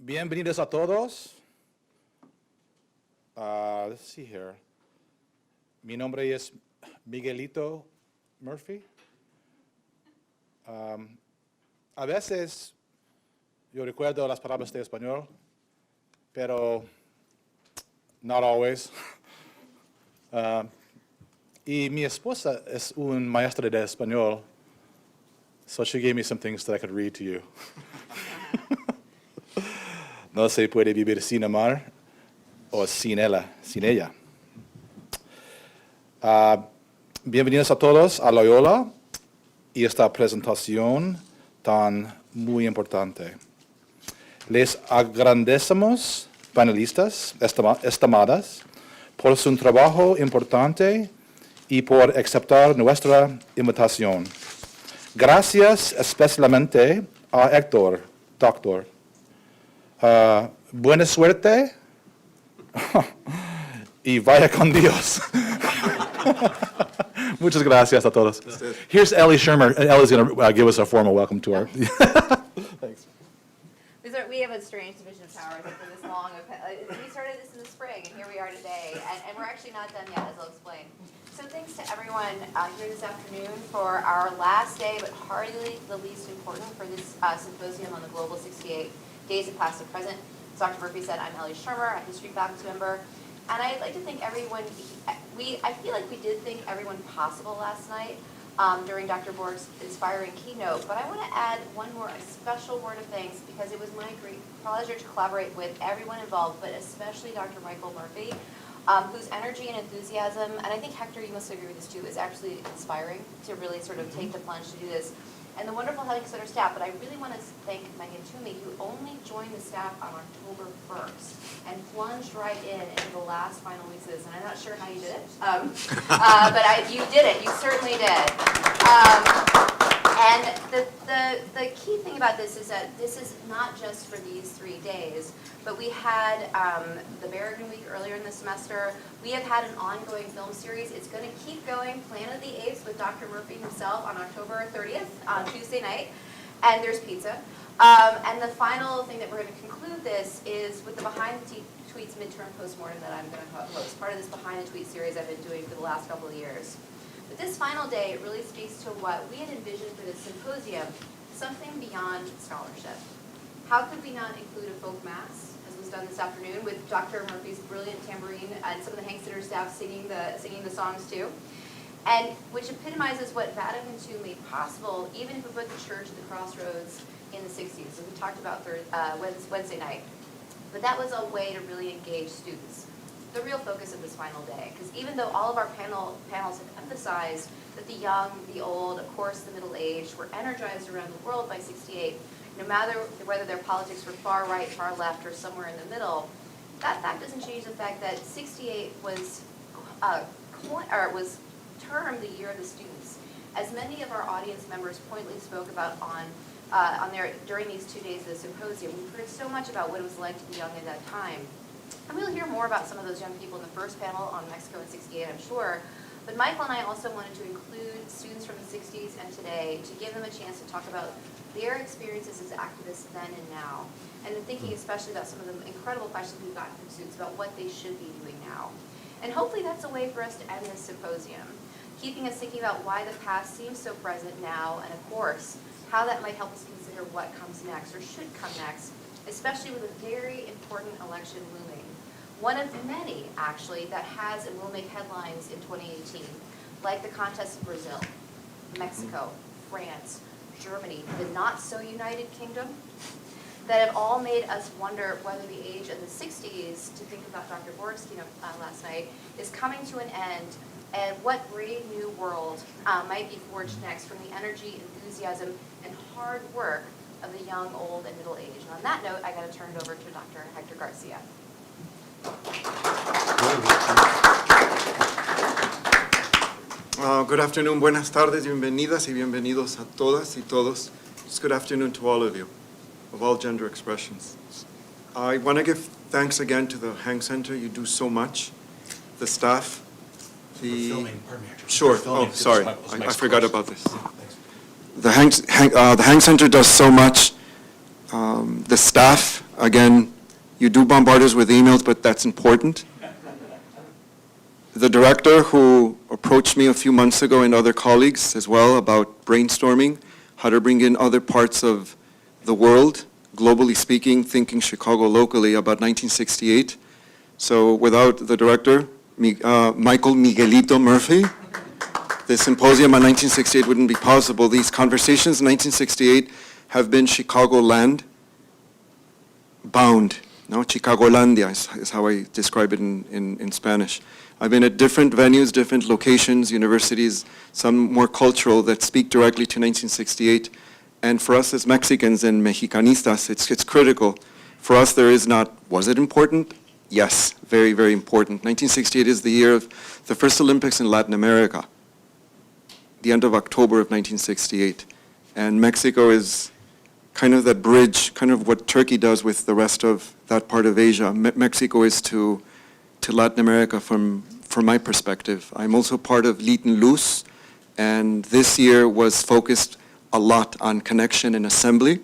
Bienvenidos a todos. Let's see here. Mi nombre es Miguelito Murphy. A veces yo recuerdo las palabras de español, pero not always. Y mi esposa es un maestra de español, so she gave me some things that I could read to you. No se puede vivir sin amar o sin ella. Bienvenidos a todos a Loyola y esta presentación tan muy importante. Les agradecemos, panelistas estimadas, por su trabajo importante y por aceptar nuestra invitación. Gracias especialmente a Héctor, doctor. Buena suerte y vaya con Dios. Muchas gracias a todos. Here's Ellie Shermer, and Ellie's going to give us a formal welcome to our. Thanks. We have a strange division of powers after this long. We started this in the spring, and here we are today, and we're actually not done yet, as I'll explain. So thanks to everyone here this afternoon for our last day, but hardly the least important, for this symposium on the Global 68 Days of Past and Present. As Dr. Murphy said, I'm Ellie Shermer, a history faculty member, and I'd like to thank everyone. I feel like we did thank everyone possible last night during Dr. Borg's inspiring keynote, but I want to add one more special word of thanks, because it was my great pleasure to collaborate with everyone involved, but especially Dr. Michael Murphy, whose energy and enthusiasm, and I think Hector, you must agree with this too, is actually inspiring to really sort of take the plunge to do this. And the wonderful Health Center staff, but I really want to thank Megan Toomey, who only joined the staff on October 1st and plunged right into the last final weeks of this. And I'm not sure how you did it, but you did it. You certainly did. And the key thing about this is that this is not just for these 3 days, but we had the Berrigan Week earlier in the semester. We have had an ongoing film series. It's going to keep going, Planet of the Apes with Dr. Murphy himself on October 30th, on Tuesday night, and there's pizza. And the final thing that we're going to conclude this is with the Behind the Tweets midterm postmortem that I'm going to host, part of this Behind the Tweet series I've been doing for the last couple of years. But this final day, it really speaks to what we had envisioned for this symposium, something beyond scholarship. How could we not include a folk mass, as was done this afternoon, with Dr. Murphy's brilliant tambourine and some of the Hank Center staff singing the songs too, and which epitomizes what Vatican II made possible, even if we put the church at the crossroads in the 60s, as we talked about Wednesday night. But that was a way to really engage students. The real focus of this final day, because even though all of our panels have emphasized that the young, the old, of course the middle-aged, were energized around the world by 68, no matter whether their politics were far right, far left, or somewhere in the middle, that fact doesn't change the fact that 68 was termed the year of the students. As many of our audience members pointedly spoke about during these 2 days of the symposium, we've heard so much about what it was like to be young at that time. And we'll hear more about some of those young people in the first panel on Mexico in 68, I'm sure. But Michael and I also wanted to include students from the 60s and today to give them a chance to talk about their experiences as activists then and now. And in thinking especially about some of the incredible questions we've gotten from students about what they should be doing now. And hopefully that's a way for us to end this symposium, keeping us thinking about why the past seems so present now, and of course, how that might help us consider what comes next, or should come next, especially with a very important election looming. One of many, actually, that has and will make headlines in 2018, like the contests in Brazil, Mexico, France, Germany, the not-so-United Kingdom, that have all made us wonder whether the age of the 60s, to think about Dr. Borg's keynote last night, is coming to an end, and what brave new world might be forged next from the energy, enthusiasm, and hard work of the young, old, and middle-aged. And on that note, I got to turn it over to Dr. Hector Garcia. Good afternoon, buenas tardes, bienvenidas y bienvenidos a todas y todos. Just good afternoon to all of you, of all gender expressions. I want to give thanks again to the Hank Center. You do so much. The staff, the... Filming, pardon me. Sure, Filming, oh, sorry, I mic's forgot closed. about this. Thanks. The Hank Center does so much. The staff, Again, you do bombard us with emails, but that's important. The director who approached me a few months ago and other colleagues as well about brainstorming, how to bring in other parts of the world, globally speaking, thinking Chicago locally about 1968. So without the director, Michael Miguelito Murphy, the symposium on 1968 wouldn't be possible. These conversations in 1968 have been Chicagoland bound. No, Chicagolandia is how I describe it in Spanish. I've been at different venues, different locations, universities, some more cultural that speak directly to 1968. And for us as Mexicans and Mexicanistas, it's critical. For us, there is not, was it important? Yes, very, very important. 1968 is the year of the first Olympics in Latin America, the end of October of 1968. And Mexico is kind of that bridge, kind of what Turkey does with the rest of that part of Asia. Mexico is to Latin America from my perspective. I'm also part of Litan Luz, and this year was focused a lot on connection and assembly.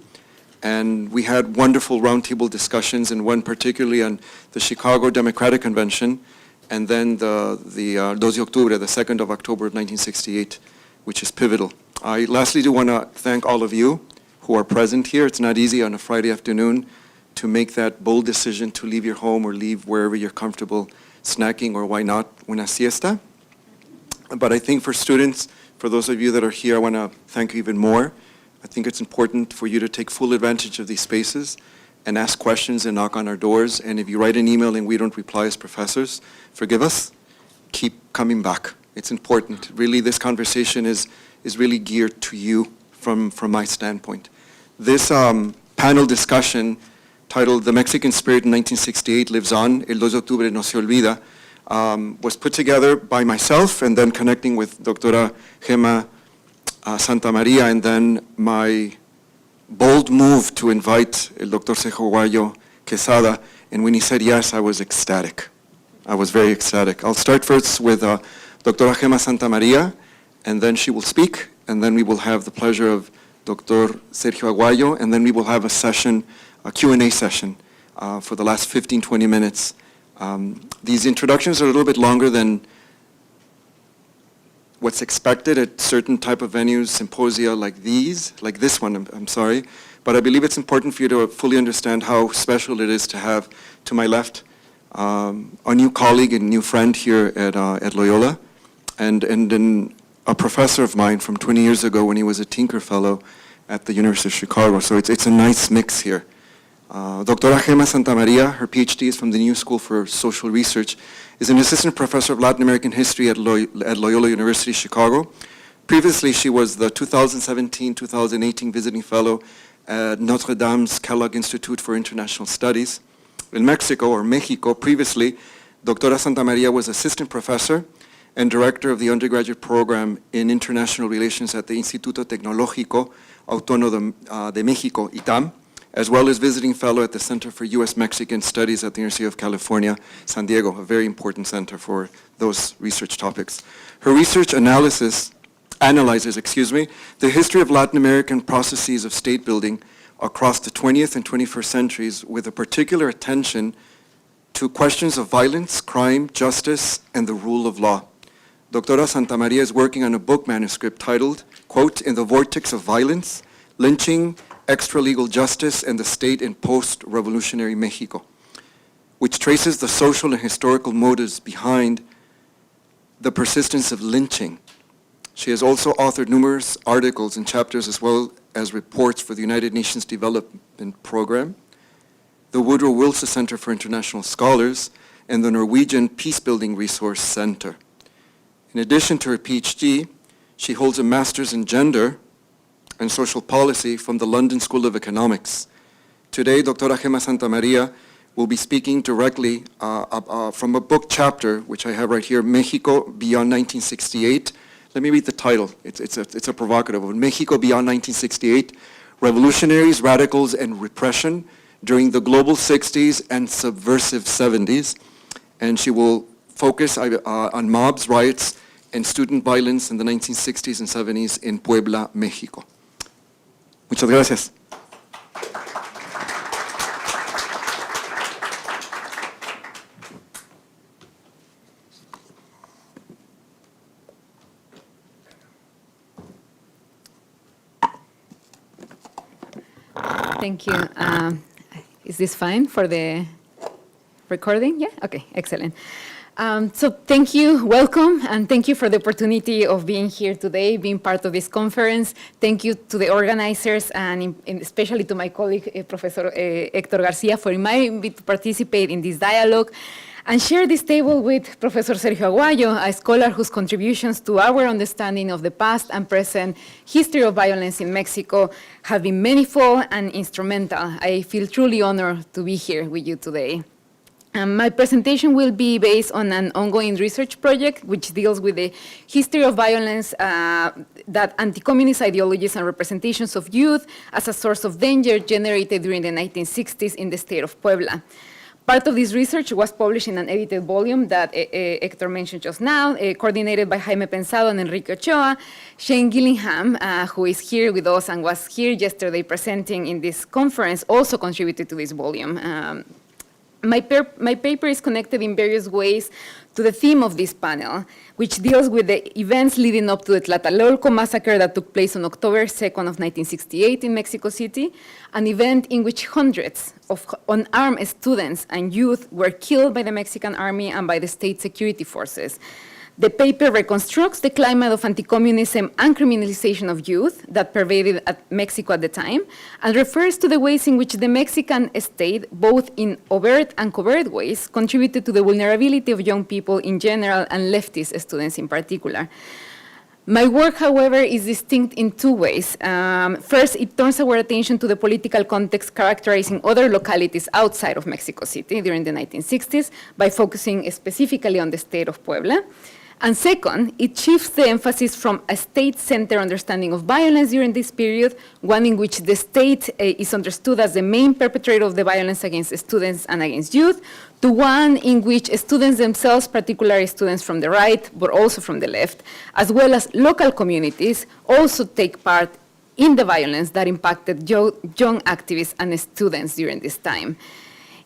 And we had wonderful roundtable discussions, and one particularly on the Chicago Democratic Convention, and then the 2 de Octubre, the 2nd of October of 1968, which is pivotal. I lastly do want to thank all of you who are present here. It's not easy on a Friday afternoon to make that bold decision to leave your home or leave wherever you're comfortable snacking, or why not, una siesta. But I think for students, for those of you that are here, I want to thank you even more. I think it's important for you to take full advantage of these spaces and ask questions and knock on our doors. And if you write an email and we don't reply as professors, forgive us, keep coming back. It's important. Really, this conversation is really geared to you from my standpoint. This panel discussion titled The Mexican Spirit in 1968 Lives On, El 2 de Octubre no se olvida, was put together by myself and then connecting with Doctora Gema Santa Maria, and then my bold move to invite El Dr. Sergio Aguayo Quesada, and when he said yes, I was ecstatic. I was very ecstatic. I'll start first with Doctora Gema Santa Maria, and then she will speak, and then we will have the pleasure of Dr. Sergio Aguayo, and then we will have a session, a Q&A session for the last 15, 20 minutes. These introductions are a little bit longer than what's expected at certain type of venues, symposia like this one, I'm sorry. But I believe it's important for you to fully understand how special it is to have, to my left, a new colleague and new friend here at Loyola, and a professor of mine from 20 years ago when he was a Tinker Fellow at the University of Chicago. So it's a nice mix here. Doctora Gema Santa Maria, her PhD is from the New School for Social Research, is an assistant professor of Latin American history at Loyola University Chicago. Previously, she was the 2017-2018 visiting fellow at Notre Dame's Kellogg Institute for International Studies. In Mexico, or Mexico, previously, Doctora Santa Maria was assistant professor and director of the undergraduate program in international relations at the Instituto Tecnológico Autónomo de México, ITAM, as well as visiting fellow at the Center for U.S.-Mexican Studies at the University of California, San Diego, a very important center for those research topics. Her research analyzes the history of Latin American processes of state building across the 20th and 21st centuries, with a particular attention to questions of violence, crime, justice, and the rule of law. Doctora Santa Maria is working on a book manuscript titled, quote, In the Vortex of Violence, Lynching, Extralegal Justice, and the State in Post-Revolutionary Mexico, which traces the social and historical motives behind the persistence of lynching. She has also authored numerous articles and chapters as well as reports for the United Nations Development Program, the Woodrow Wilson Center for International Scholars, and the Norwegian Peacebuilding Resource Center. In addition to her PhD, she holds a master's in gender and social policy from the London School of Economics. Today, Doctora Gema Santa Maria will be speaking directly from a book chapter, which I have right here, Mexico Beyond 1968. Let me read the title. It's a provocative one. Mexico Beyond 1968, Revolutionaries, Radicals, and Repression during the Global 60s and Subversive 70s. And she will focus on mobs, riots, and student violence in the 1960s and 70s in Puebla, Mexico. Muchas gracias. Thank you. Is this fine for the recording? Yeah? Okay, excellent. So thank you, welcome, and thank you for the opportunity of being here today, being part of this conference. Thank you to the organizers and especially to my colleague, Professor Hector Garcia, for inviting me to participate in this dialogue and share this table with Professor Sergio Aguayo, a scholar whose contributions to our understanding of the past and present history of violence in Mexico have been manifold and instrumental. I feel truly honored to be here with you today. My presentation will be based on an ongoing research project which deals with the history of violence that anti-communist ideologies and representations of youth as a source of danger generated during the 1960s in the state of Puebla. Part of this research was published in an edited volume that Hector mentioned just now, coordinated by Jaime Pensado and Enrique Ochoa. Shane Gillingham, who is here with us and was here yesterday presenting in this conference, also contributed to this volume. My paper is connected in various ways to the theme of this panel, which deals with the events leading up to the Tlatelolco massacre that took place on October 2nd of 1968 in Mexico City, an event in which hundreds of unarmed students and youth were killed by the Mexican army and by the state security forces. The paper reconstructs the climate of anti-communism and criminalization of youth that pervaded Mexico at the time, and refers to the ways in which the Mexican state, both in overt and covert ways, contributed to the vulnerability of young people in general and leftist students in particular. My work, however, is distinct in two ways. First, it turns our attention to the political context characterizing other localities outside of Mexico City during the 1960s by focusing specifically on the state of Puebla. And second, it shifts the emphasis from a state-centered understanding of violence during this period, one in which the state is understood as the main perpetrator of the violence against students and against youth, to one in which students themselves, particularly students from the right, but also from the left, as well as local communities, also take part in the violence that impacted young activists and students during this time.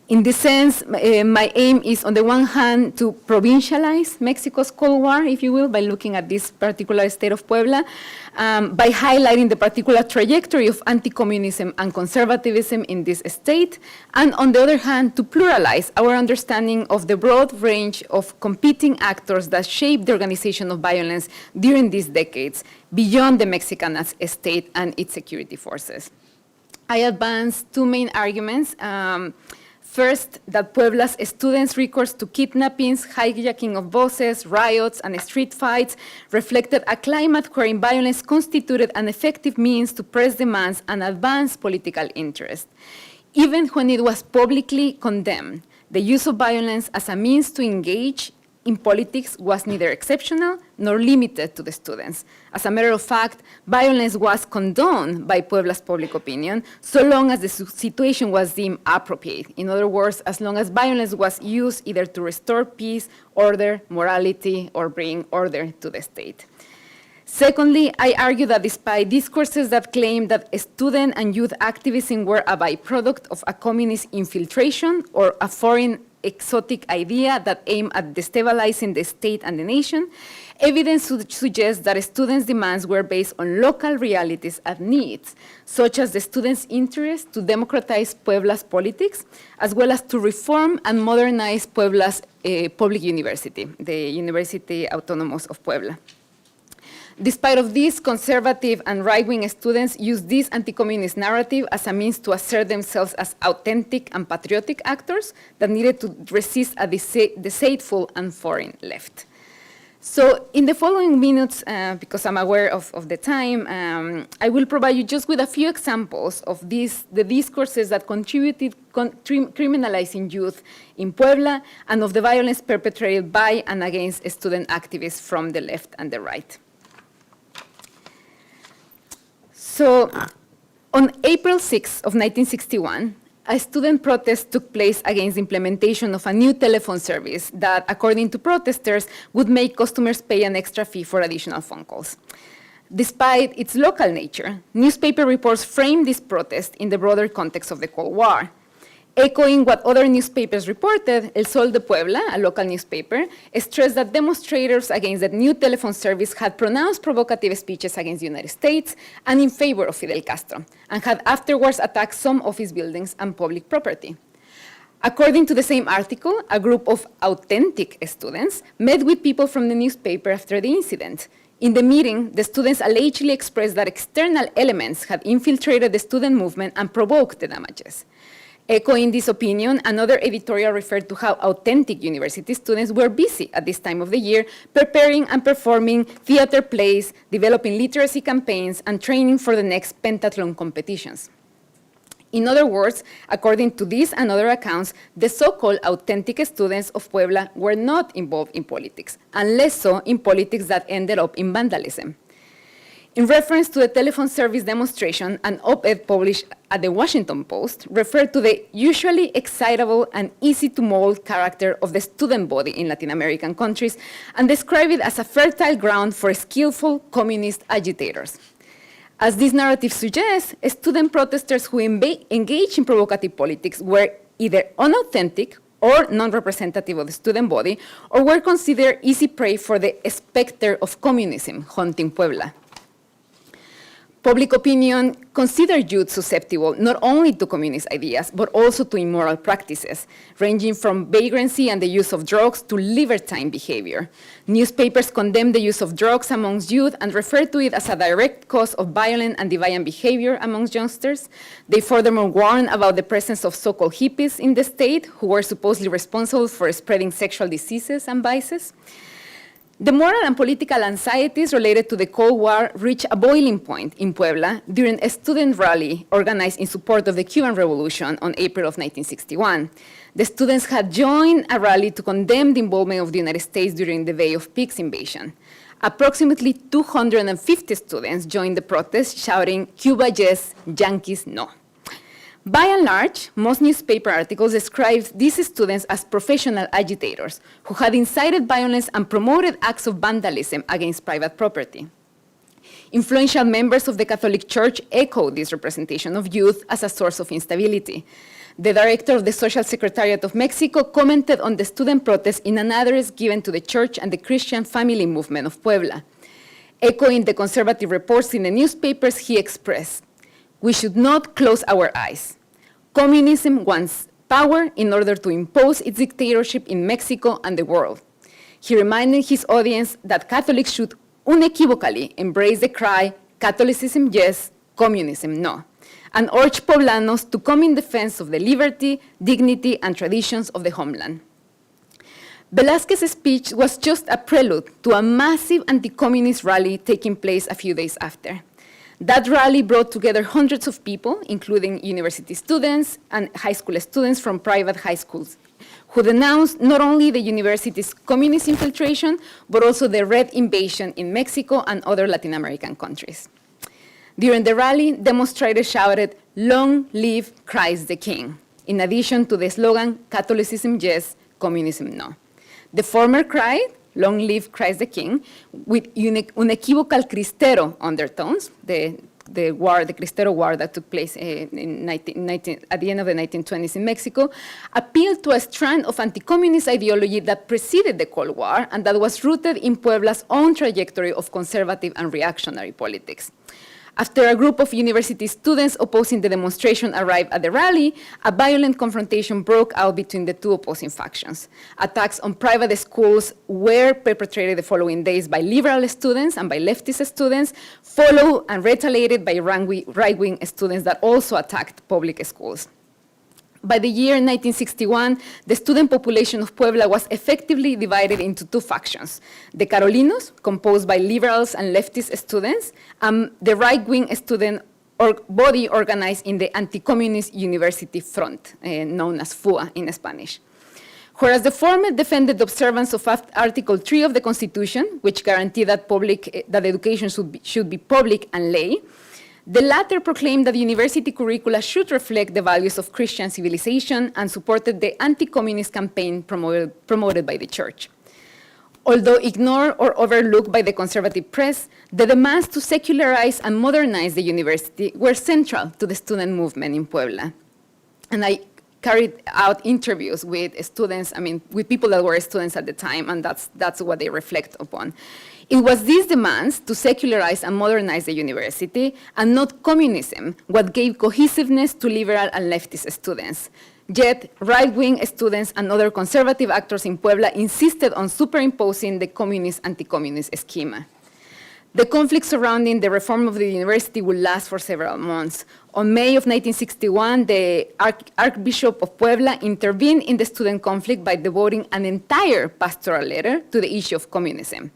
In this sense, my aim is, on the one hand, to provincialize Mexico's Cold War, if you will, by looking at this particular state of Puebla, by highlighting the particular trajectory of anti-communism and conservatism in this state, and on the other hand, to pluralize our understanding of the broad range of competing actors that shaped the organization of violence during these decades, beyond the Mexican state and its security forces. I advance two main arguments. First, that Puebla's students' recourse to kidnappings, hijacking of buses, riots, and street fights reflected a climate wherein violence constituted an effective means to press demands and advance political interest. Even when it was publicly condemned, the use of violence as a means to engage in politics was neither exceptional nor limited to the students. As a matter of fact, violence was condoned by Puebla's public opinion so long as the situation was deemed appropriate. In other words, as long as violence was used either to restore peace, order, morality, or bring order to the state. Secondly, I argue that despite discourses that claim that student and youth activism were a byproduct of a communist infiltration or a foreign exotic idea that aimed at destabilizing the state and the nation, evidence suggests that students' demands were based on local realities and needs, such as the students' interest to democratize Puebla's politics, as well as to reform and modernize Puebla's public university, the University Autonomous of Puebla. Despite of this, conservative and right-wing students use this anti-communist narrative as a means to assert themselves as authentic and patriotic actors that needed to resist a deceitful and foreign left. So in the following minutes, because I'm aware of the time, I will provide you just with a few examples of the discourses that contributed criminalizing youth in Puebla and of the violence perpetrated by and against student activists from the left and the right. So on April 6 of 1961, a student protest took place against the implementation of a new telephone service that, according to protesters, would make customers pay an extra fee for additional phone calls. Despite its local nature, newspaper reports framed this protest in the broader context of the Cold War. Echoing what other newspapers reported, El Sol de Puebla, a local newspaper, stressed that demonstrators against the new telephone service had pronounced provocative speeches against the United States and in favor of Fidel Castro, and had afterwards attacked some office buildings and public property. According to the same article, a group of authentic students met with people from the newspaper after the incident. In the meeting, the students allegedly expressed that external elements had infiltrated the student movement and provoked the damages. Echoing this opinion, another editorial referred to how authentic university students were busy at this time of the year, preparing and performing theater plays, developing literacy campaigns, and training for the next pentathlon competitions. In other words, according to these and other accounts, the so-called authentic students of Puebla were not involved in politics, and less so in politics that ended up in vandalism. In reference to the telephone service demonstration, an op-ed published at the Washington Post referred to the usually excitable and easy-to-mold character of the student body in Latin American countries and described it as a fertile ground for skillful communist agitators. As this narrative suggests, student protesters who engage in provocative politics were either unauthentic or non-representative of the student body, or were considered easy prey for the specter of communism haunting Puebla. Public opinion considered youth susceptible not only to communist ideas, but also to immoral practices, ranging from vagrancy and the use of drugs to libertine behavior. Newspapers condemned the use of drugs amongst youth and referred to it as a direct cause of violent and deviant behavior amongst youngsters. They furthermore warned about the presence of so-called hippies in the state, who were supposedly responsible for spreading sexual diseases and vices. The moral and political anxieties related to the Cold War reached a boiling point in Puebla during a student rally organized in support of the Cuban Revolution on April of 1961. The students had joined a rally to condemn the involvement of the United States during the Bay of Pigs invasion. Approximately 250 students joined the protest, shouting, "Cuba yes, Yankees no." By and large, most newspaper articles described these students as professional agitators who had incited violence and promoted acts of vandalism against private property. Influential members of the Catholic Church echoed this representation of youth as a source of instability. The director of the Social Secretariat of Mexico commented on the student protest in an address given to the church and the Christian family movement of Puebla. Echoing the conservative reports in the newspapers, he expressed, "We should not close our eyes. Communism wants power in order to impose its dictatorship in Mexico and the world." He reminded his audience that Catholics should unequivocally embrace the cry, "Catholicism yes, communism no," and urged Poblanos to come in defense of the liberty, dignity, and traditions of the homeland. Velázquez's speech was just a prelude to a massive anti-communist rally taking place a few days after. That rally brought together hundreds of people, including university students and high school students from private high schools, who denounced not only the university's communist infiltration, but also the Red invasion in Mexico and other Latin American countries. During the rally, demonstrators shouted, "Long live Christ the King," in addition to the slogan, "Catholicism yes, communism no." The former cried, "Long live Christ the King," with unequivocal Cristero undertones, the Cristero War that took place at the end of the 1920s in Mexico, appealed to a strand of anti-communist ideology that preceded the Cold War and that was rooted in Puebla's own trajectory of conservative and reactionary politics. After a group of university students opposing the demonstration arrived at the rally, a violent confrontation broke out between the two opposing factions. Attacks on private schools were perpetrated the following days by liberal students and by leftist students, followed and retaliated by right-wing students that also attacked public schools. By the year 1961, the student population of Puebla was effectively divided into two factions: the Carolinos, composed by liberals and leftist students, and the right-wing student body organized in the Anti-Communist University Front, known as FUA in Spanish. Whereas the former defended the observance of Article 3 of the Constitution, which guaranteed that education should be public and lay, the latter proclaimed that university curricula should reflect the values of Christian civilization and supported the anti-communist campaign promoted by the church. Although ignored or overlooked by the conservative press, the demands to secularize and modernize the university were central to the student movement in Puebla. And I carried out interviews with students, with people that were students at the time, and that's what they reflect upon. It was these demands to secularize and modernize the university, and not communism, what gave cohesiveness to liberal and leftist students. Yet, right-wing students and other conservative actors in Puebla insisted on superimposing the communist anti-communist schema. The conflict surrounding the reform of the university would last for several months. On May of 1961, the Archbishop of Puebla intervened in the student conflict by devoting an entire pastoral letter to the issue of communism.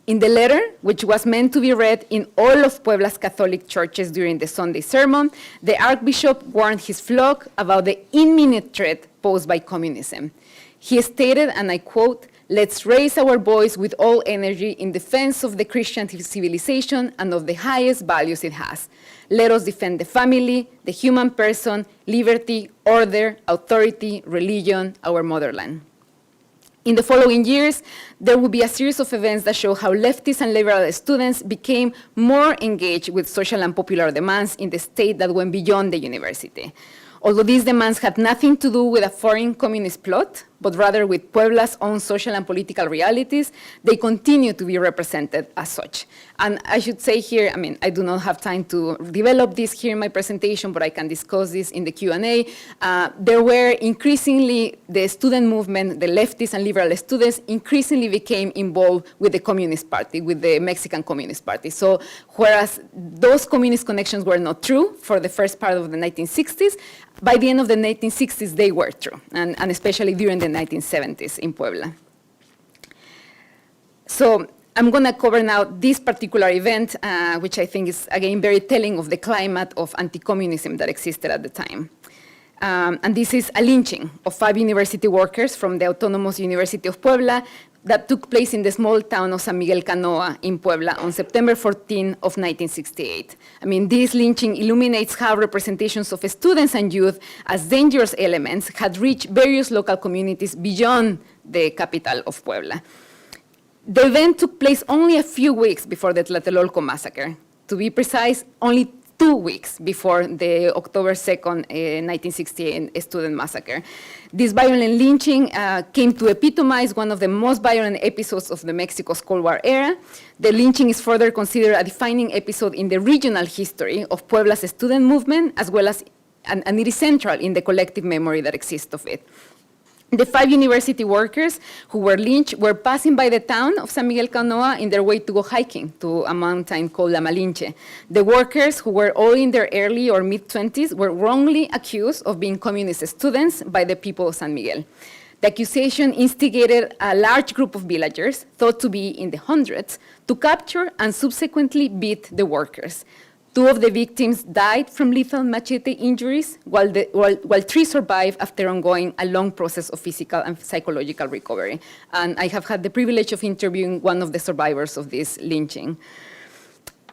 In the letter, which was meant to be read in all of Puebla's Catholic churches during the Sunday sermon, the Archbishop warned his flock about the imminent threat posed by communism. He stated, and I quote, "Let's raise our voice with all energy in defense of the Christian civilization and of the highest values it has. Let us defend the family, the human person, liberty, order, authority, religion, our motherland." In the following years, there will be a series of events that show how leftist and liberal students became more engaged with social and popular demands in the state that went beyond the university. Although these demands had nothing to do with a foreign communist plot, but rather with Puebla's own social and political realities, they continue to be represented as such. And I should say here, I do not have time to develop this here in my presentation, but I can discuss this in the Q&A. There were increasingly, the student movement, the leftist and liberal students increasingly became involved with the Communist Party, with the Mexican Communist Party. So whereas those communist connections were not true for the first part of the 1960s, by the end of the 1960s, they were true, and especially during the 1970s in Puebla. So I'm going to cover now this particular event, which I think is, again, very telling of the climate of anti-communism that existed at the time. And this is a lynching of 5 university workers from the Autonomous University of Puebla that took place in the small town of San Miguel Canoa in Puebla on September 14 of 1968. This lynching illuminates how representations of students and youth as dangerous elements had reached various local communities beyond the capital of Puebla. The event took place only a few weeks before the Tlatelolco massacre. To be precise, only 2 weeks before the October 2nd, 1968 student massacre. This violent lynching came to epitomize one of the most violent episodes of the Mexico's Cold War era. The lynching is further considered a defining episode in the regional history of Puebla's student movement, as well as, and it is central in the collective memory that exists of it. The 5 university workers who were lynched were passing by the town of San Miguel Canoa in their way to go hiking to a mountain called La Malinche. The workers, who were all in their early or mid-20s, were wrongly accused of being communist students by the people of San Miguel. The accusation instigated a large group of villagers, thought to be in the hundreds, to capture and subsequently beat the workers. 2 of the victims died from lethal machete injuries, while 3 survived after ongoing a long process of physical and psychological recovery. And I have had the privilege of interviewing one of the survivors of this lynching.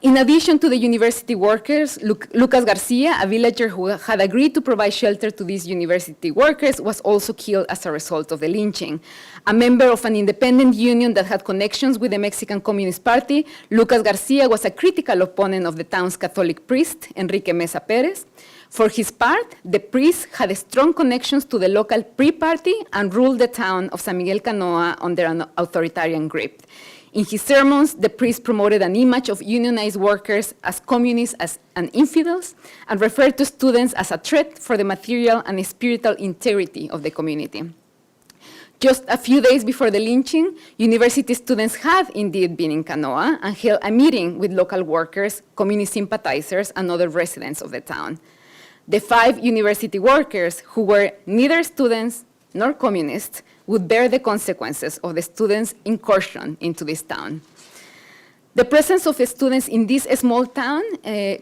In addition to the university workers, Lucas Garcia, a villager who had agreed to provide shelter to these university workers, was also killed as a result of the lynching. A member of an independent union that had connections with the Mexican Communist Party, Lucas Garcia was a critical opponent of the town's Catholic priest, Enrique Mesa Perez. For his part, the priest had strong connections to the local pre-party and ruled the town of San Miguel Canoa under an authoritarian grip. In his sermons, the priest promoted an image of unionized workers as communists and infidels, and referred to students as a threat for the material and spiritual integrity of the community. Just a few days before the lynching, university students had indeed been in Canoa and held a meeting with local workers, communist sympathizers, and other residents of the town. The 5 university workers, who were neither students nor communists, would bear the consequences of the students' incursion into this town. The presence of students in this small town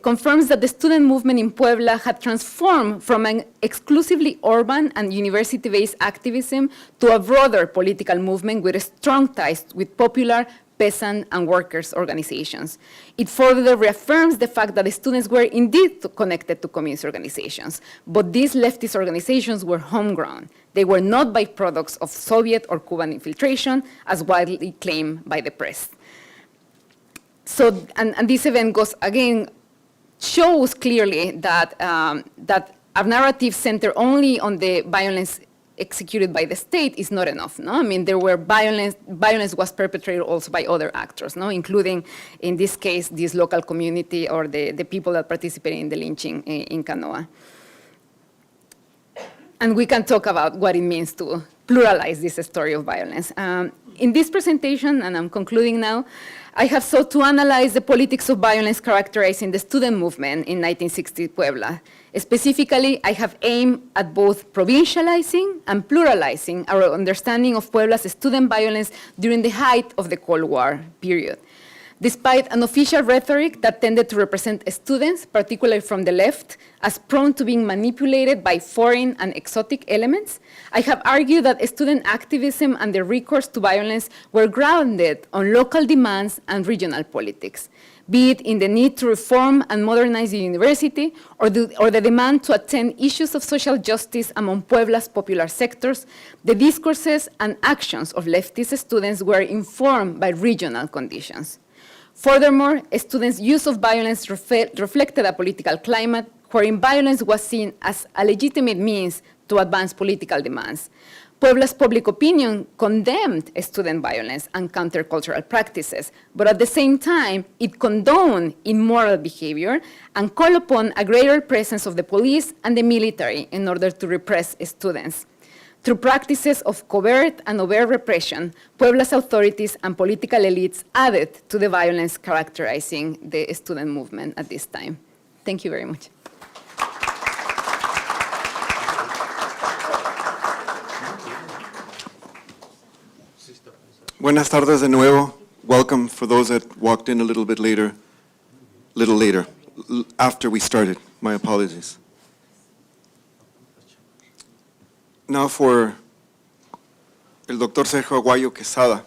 confirms that the student movement in Puebla had transformed from an exclusively urban and university-based activism to a broader political movement with strong ties with popular, peasant, and workers' organizations. It further reaffirms the fact that the students were indeed connected to communist organizations, but these leftist organizations were homegrown. They were not byproducts of Soviet or Cuban infiltration, as widely claimed by the press. And this event goes, again, shows clearly that a narrative centered only on the violence executed by the state is not enough. No, I mean there were violence was perpetrated also by other actors, no, including in this case this local community or the people that participated in the lynching in Canoa. And we can talk about what it means to pluralize this story of violence. In this presentation, and I'm concluding now, I have sought to analyze the politics of violence characterizing the student movement in 1960 Puebla. Specifically, I have aimed at both provincializing and pluralizing our understanding of Puebla's student violence during the height of the Cold War period. Despite an official rhetoric that tended to represent students, particularly from the left, as prone to being manipulated by foreign and exotic elements, I have argued that student activism and the recourse to violence were grounded on local demands and regional politics, be it in the need to reform and modernize the university or the demand to attend issues of social justice among Puebla's popular sectors. The discourses and actions of leftist students were informed by regional conditions. Furthermore, students' use of violence reflected a political climate wherein violence was seen as a legitimate means to advance political demands. Puebla's public opinion condemned student violence and countercultural practices, but at the same time, it condoned immoral behavior and called upon a greater presence of the police and the military in order to repress students. Through practices of covert and overt repression, Puebla's authorities and political elites added to the violence characterizing the student movement at this time. Thank you very much. Buenas tardes de nuevo. Welcome for those that walked in a little later, after we started. My apologies. Now for el doctor Sergio Aguayo Quesada.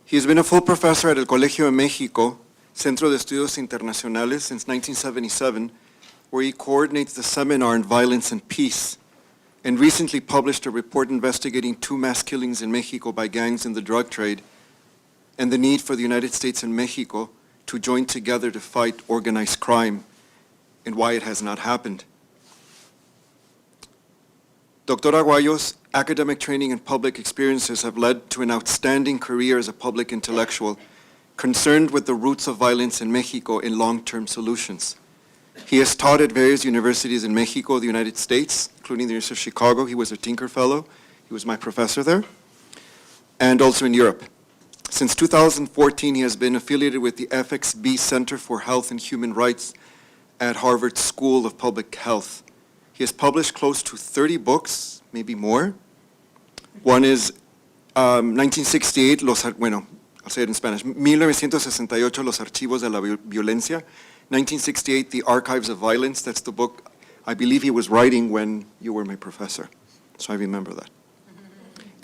He has been a full professor at el Colegio de México, Centro de Estudios Internacionales, since 1977, where he coordinates the seminar on violence and peace, and recently published a report investigating 2 mass killings in Mexico by gangs in the drug trade, and the need for the United States and Mexico to join together to fight organized crime, and why it has not happened. Dr. Aguayo's academic training and public experiences have led to an outstanding career as a public intellectual concerned with the roots of violence in Mexico and long-term solutions. He has taught at various universities in Mexico, the United States, including the University of Chicago. He was a Tinker Fellow. He was my professor there. And also in Europe. Since 2014, he has been affiliated with the FXB Center for Health and Human Rights at Harvard School of Public Health. He has published close to 30 books, maybe more. One is 1968, I'll say it in Spanish, 1968, Los Archivos de la Violencia. 1968, The Archives of Violence. That's the book I believe he was writing when you were my professor. So I remember that.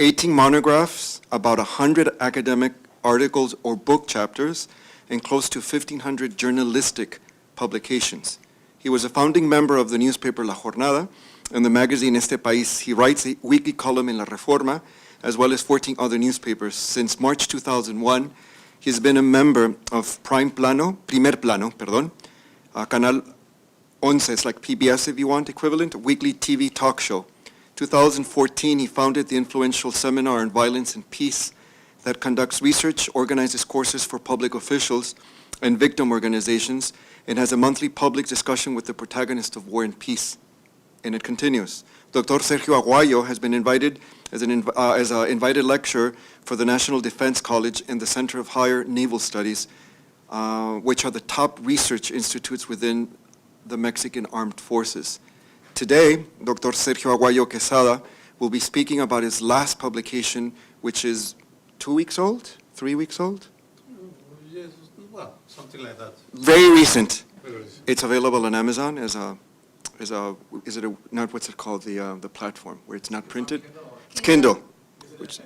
18 monographs, about 100 academic articles or book chapters, and close to 1,500 journalistic publications. He was a founding member of the newspaper La Jornada and the magazine Este País. He writes a weekly column in La Reforma, as well as 14 other newspapers. Since March 2001, he's been a member of Primer Plano, Canal 11, it's like PBS if you want, equivalent, a weekly TV talk show. 2014, he founded the influential Seminar on Violence and Peace that conducts research, organizes courses for public officials and victim organizations, and has a monthly public discussion with the protagonist of War and Peace. And it continues. Dr. Sergio Aguayo has been invited as an invited lecturer for the National Defense College and the Center of Higher Naval Studies, which are the top research institutes within the Mexican Armed Forces. Today, Dr. Sergio Aguayo Quesada will be speaking about his last publication, which is 2 weeks old, 3 weeks old? Yes, well, something like that. Very recent. Very recent. It's available on Amazon what's it called, the platform, where it's not printed? It's Kindle. It's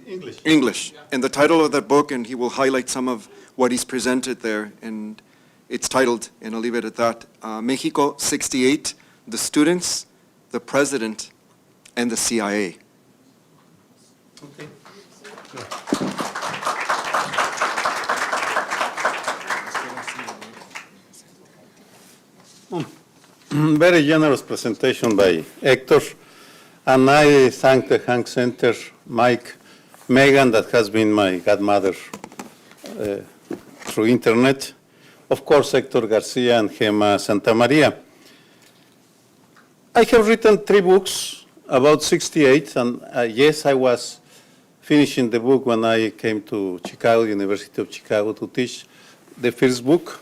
English. English. And the title of that book, and he will highlight some of what he's presented there, and it's titled, and I'll leave it at that, Mexico 68, the Students, the President, and the CIA. Okay. very generous presentation by Hector, and I thank the Hank Center, Mike, Megan, that has been my godmother through internet, of course, Hector Garcia and Gema Santamaria. I have written 3 books about 68, and yes, I was finishing the book when I came to Chicago, University of Chicago, to teach the first book.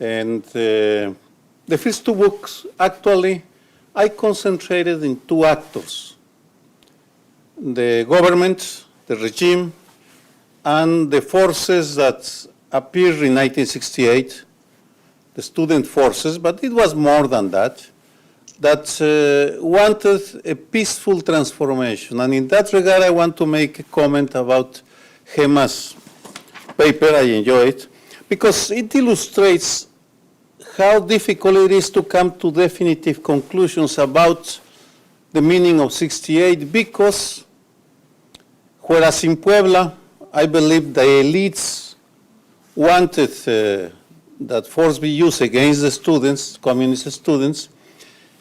And the first 2 books, actually, I concentrated in 2 actors: the government, the regime, and the forces that appeared in 1968, the student forces, but it was more than that, wanted a peaceful transformation. And in that regard, I want to make a comment about Gema's paper. I enjoy it, because it illustrates how difficult it is to come to definitive conclusions about the meaning of 68, because whereas in Puebla, I believe the elites wanted that force be used against the students, communist students,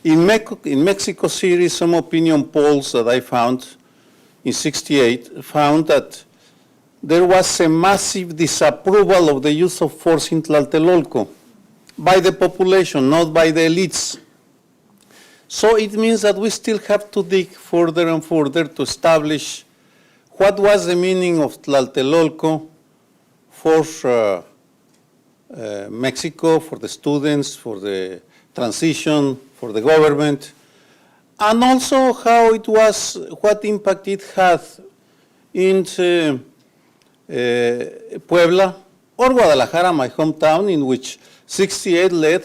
in Mexico City, some opinion polls that I found in 68 found that there was a massive disapproval of the use of force in Tlatelolco by the population, not by the elites. So it means that we still have to dig further and further to establish what was the meaning of Tlatelolco for Mexico, for the students, for the transition, for the government, and also how it was, what impact it had in Puebla or Guadalajara, my hometown, in which 68 led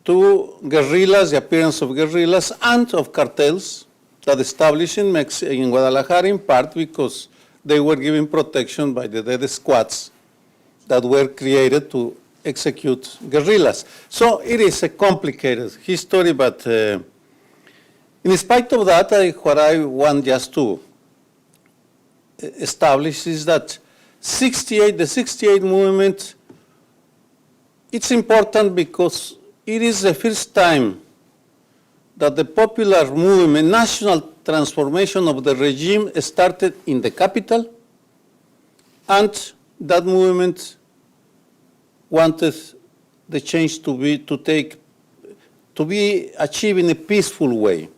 to guerrillas, the appearance of guerrillas and of cartels that established in Guadalajara, in part because they were given protection by the dead squads that were created to execute guerrillas. So it is a complicated history, but in spite of that, what I want just to establish is that the 68 movement, it's important because it is the first time that the popular movement, national transformation of the regime, started in the capital, and that movement wanted the change to be achieved in a peaceful way.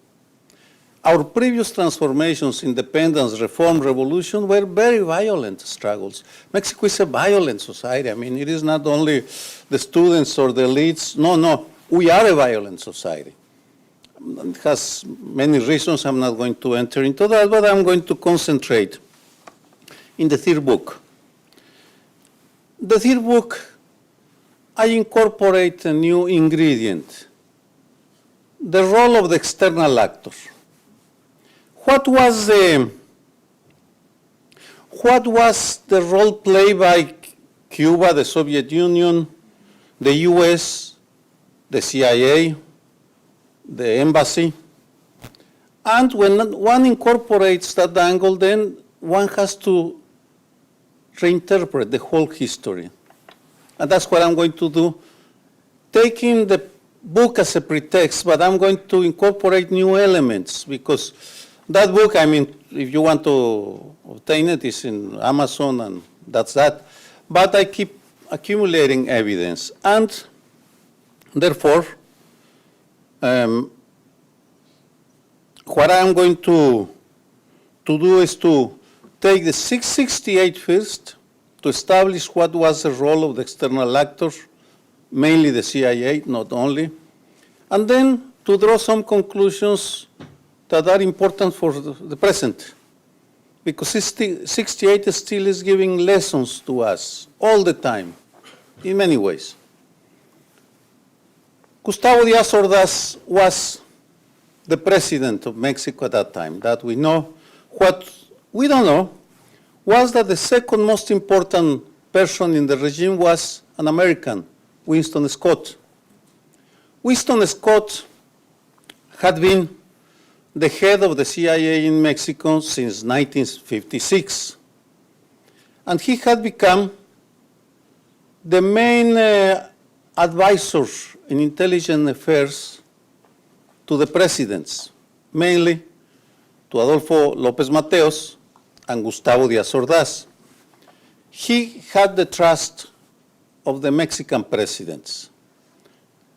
Our previous transformations, independence, reform, revolution, were very violent struggles. Mexico is a violent society. I mean, it is not only the students or the elites. No, we are a violent society. It has many reasons. I'm not going to enter into that, but I'm going to concentrate in the 3rd book. The 3rd book, I incorporate a new ingredient: the role of the external actor. What was the role played by Cuba, the Soviet Union, the US, the CIA, the embassy? And when one incorporates that angle, then one has to reinterpret the whole history. And that's what I'm going to do, taking the book as a pretext, but I'm going to incorporate new elements, because that book, I mean, if you want to obtain it, is in Amazon, and that's that. But I keep accumulating evidence. And therefore, what I'm going to do is to take the 668 first, to establish what was the role of the external actors, mainly the CIA, not only, and then to draw some conclusions that are important for the present, because 68 still is giving lessons to us all the time, in many ways. Gustavo Díaz Ordaz was the president of Mexico at that time, that we know. What we don't know was that the second most important person in the regime was an American, Winston Scott. Winston Scott had been the head of the CIA in Mexico since 1956. And he had become the main advisor in intelligence affairs to the presidents, mainly to Adolfo López Mateos and Gustavo Díaz Ordaz. He had the trust of the Mexican presidents.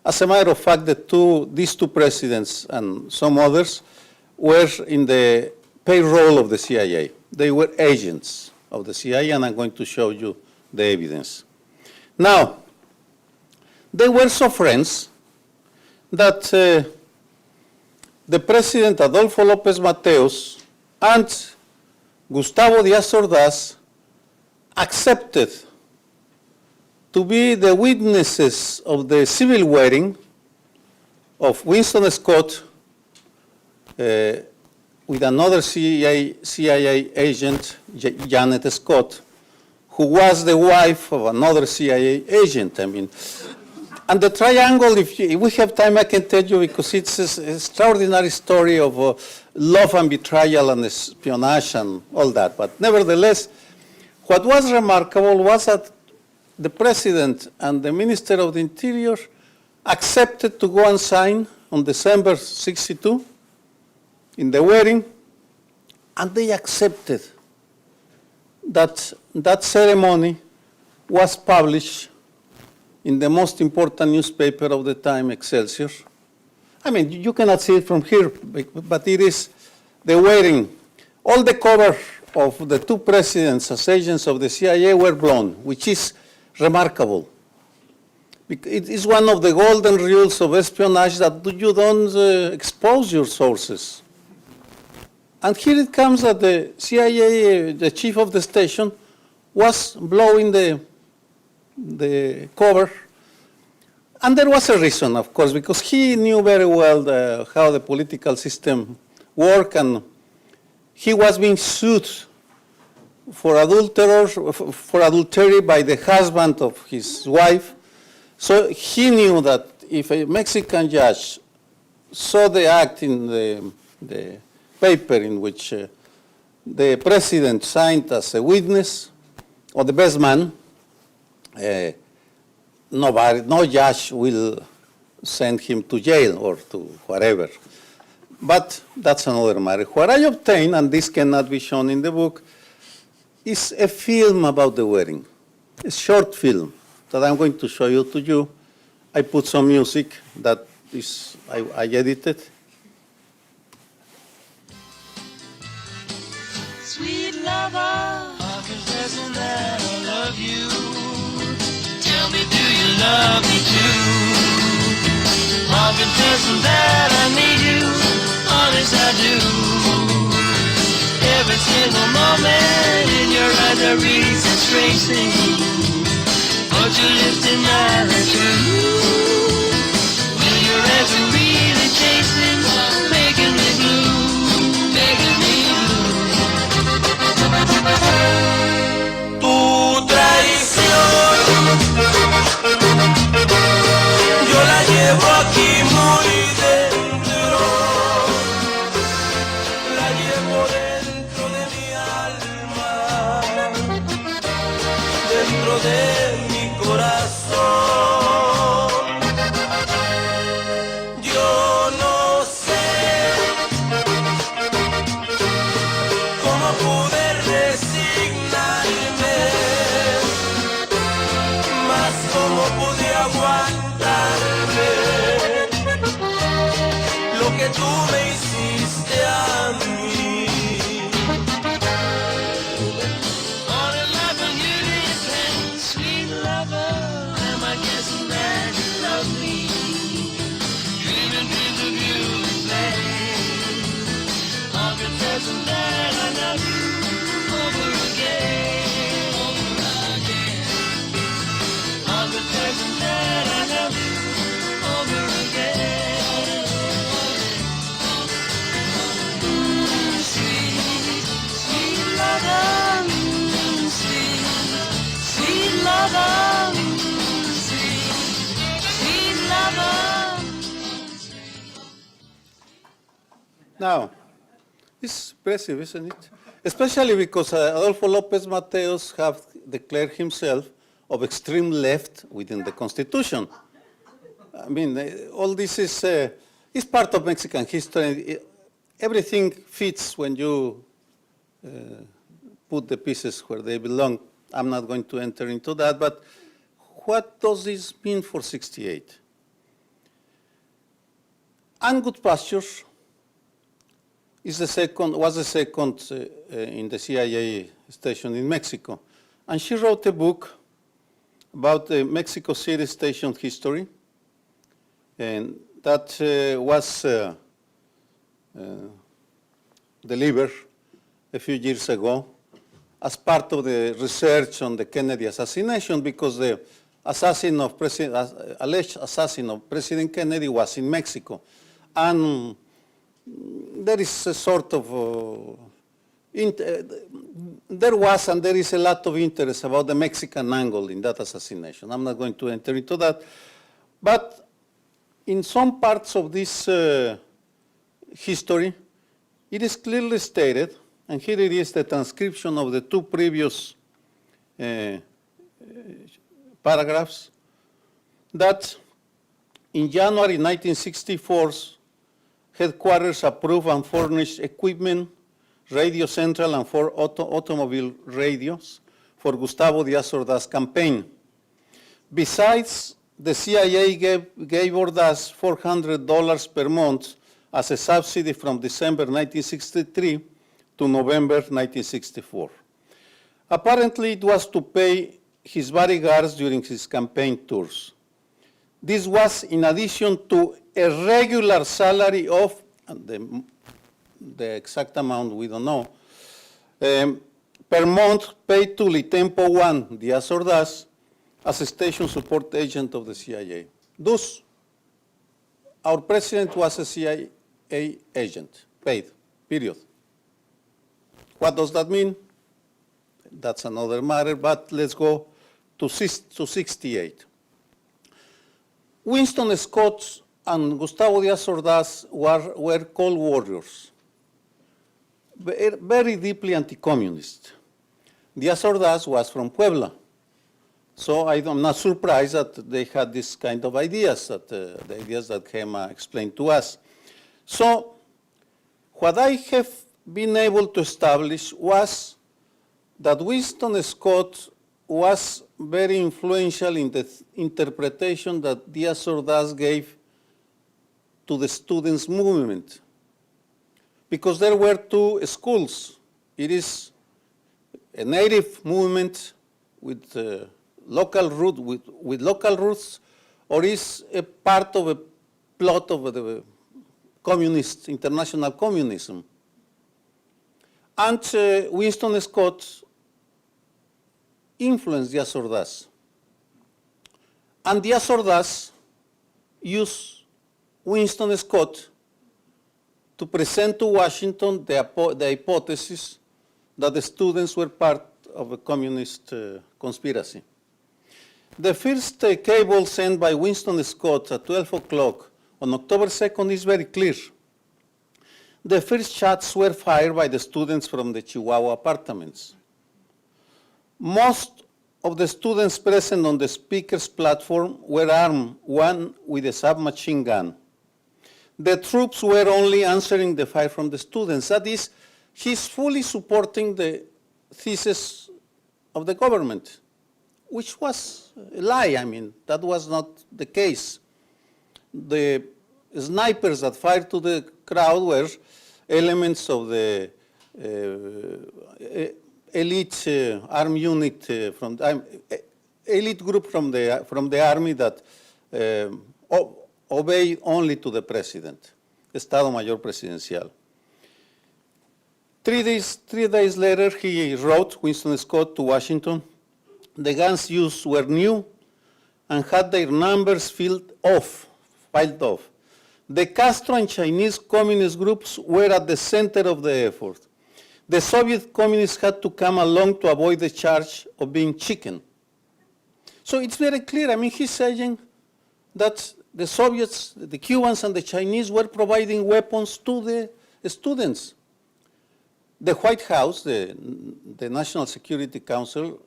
As a matter of fact, these two presidents and some others were in the payroll of the CIA. They were agents of the CIA, and I'm going to show you the evidence. Now, they were so friends that the President Adolfo López Mateos and Gustavo Díaz Ordaz accepted to be the witnesses of the civil wedding of Winston Scott with another CIA agent, Janet Scott, who was the wife of another CIA agent. I mean, and the triangle, if we have time, I can tell you, because it's an extraordinary story of love and betrayal and espionage and all that. But nevertheless, what was remarkable was that the President and the Minister of the Interior accepted to go and sign on December 62 in the wedding, and they accepted that that ceremony was published in the most important newspaper of the time, Excelsior. I mean, you cannot see it from here, but it is the wedding. All the cover of the two presidents as agents of the CIA were blown, which is remarkable. It is one of the golden rules of espionage that you don't expose your sources. And here it comes that the CIA, the chief of the station, was blowing the cover. And there was a reason, of course, because he knew very well how the political system worked, and he was being sued for adultery by the husband of his wife. So he knew that if a Mexican judge saw the act in the paper in which the president signed as a witness or the best man, no judge will send him to jail or to whatever. But that's another matter. What I obtained, and this cannot be shown in the book, is a film about the wedding, a short film that I'm going to show you. I put some music that is I edited. Sweet lover, I'm confessing that I love you. Tell me, do you love me too? I'm confessing that I need you, honest I do. Every single moment in your eyes I read some strange things, but your lips deny the truth. Will your answer really change things, making me blue, making me blue? Tu traición, yo la llevo aquí muy dentro, la llevo dentro de mi alma, dentro de mi corazón. Yo no sé cómo pude resignarme, mas cómo pude aguantarme lo que tú me hiciste a mí. On a life when you depend, sweet lover, am I guessing that you love me? Dreaming dreams of you in vain. I'm confessing that I love you over again, over again. I'm confessing that I love you over again. Sweet, sweet lover, sweet, sweet lover, sweet, sweet lover. Now, it's impressive, isn't it? Especially because Adolfo López Mateos have declared himself of extreme left within the Constitution. I mean, all this is part of Mexican history. Everything fits when you put the pieces where they belong. I'm not going to enter into that, but what does this mean for 68? And Good Pastures was the second in the CIA station in Mexico. And she wrote a book about the Mexico City station history, and that was delivered a few years ago as part of the research on the Kennedy assassination, because the alleged assassin of President Kennedy was in Mexico. And there is a sort of, there was and there is a lot of interest about the Mexican angle in that assassination. I'm not going to enter into that. But in some parts of this history, it is clearly stated, and here it is the transcription of the two previous paragraphs, that in January 1964, headquarters approved and furnished equipment, Radio Central and 4 automobile radios for Gustavo Díaz Ordaz campaign. Besides, the CIA gave Ordaz $400 per month as a subsidy from December 1963 to November 1964. Apparently, it was to pay his bodyguards during his campaign tours. This was in addition to a regular salary of, the exact amount we don't know, per month paid to Litempo 1, Díaz Ordaz, as a station support agent of the CIA. Thus, our president was a CIA agent, paid, period. What does that mean? That's another matter, but let's go to 68. Winston Scott and Gustavo Díaz Ordaz were cold warriors, very deeply anti-communist. Díaz Ordaz was from Puebla, so I'm not surprised that they had this kind of ideas, the ideas that Gema explained to us. So what I have been able to establish was that Winston Scott was very influential in the interpretation that Díaz Ordaz gave to the students' movement, because there were two schools. It is a native movement with local roots, or is a part of a plot of the communist, international communism. And Winston Scott influenced Díaz Ordaz. And Díaz Ordaz used Winston Scott to present to Washington the hypothesis that the students were part of a communist conspiracy. The first cable sent by Winston Scott at 12 o'clock on October 2nd is very clear. The first shots were fired by the students from the Chihuahua apartments. Most of the students present on the speaker's platform were armed, one with a submachine gun. The troops were only answering the fire from the students. That is, he's fully supporting the thesis of the government, which was a lie. I mean, that was not the case. The snipers that fired to the crowd were elements of the elite armed unit elite group from the army that obey only to the president, Estado Mayor Presidencial. 3 days later, he wrote, Winston Scott, to Washington, the guns used were new and had their numbers filed off. The Castro and Chinese communist groups were at the center of the effort. The Soviet communists had to come along to avoid the charge of being chicken. So it's very clear. I mean, he's saying that the Soviets, the Cubans, and the Chinese were providing weapons to the students. The White House, the National Security Council,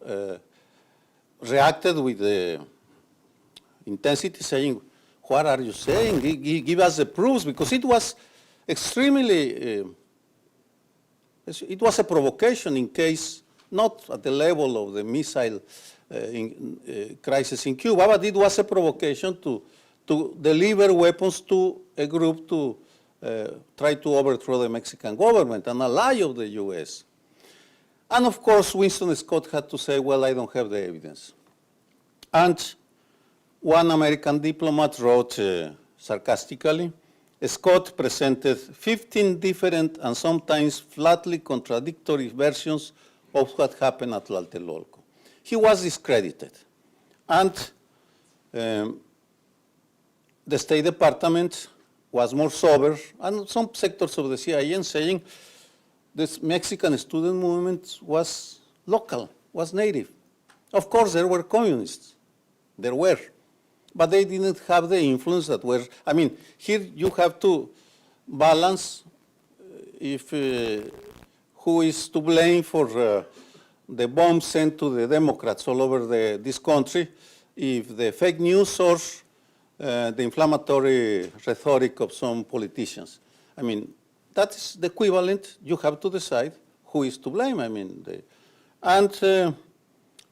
reacted with intensity, saying, what are you saying? Give us the proofs, because it was extremely, it was a provocation in case, not at the level of the missile crisis in Cuba, but it was a provocation to deliver weapons to a group to try to overthrow the Mexican government, an ally of the US. And of course, Winston Scott had to say, well, I don't have the evidence. And one American diplomat wrote sarcastically, Scott presented 15 different and sometimes flatly contradictory versions of what happened at Tlatelolco. He was discredited. And the State Department was more sober, and some sectors of the CIA saying this Mexican student movement was local, was native. Of course, there were communists. There were. But they didn't have the influence that were, I mean, here you have to balance if who is to blame for the bombs sent to the Democrats all over this country, if the fake news or the inflammatory rhetoric of some politicians. I mean, that is the equivalent. You have to decide who is to blame. I mean,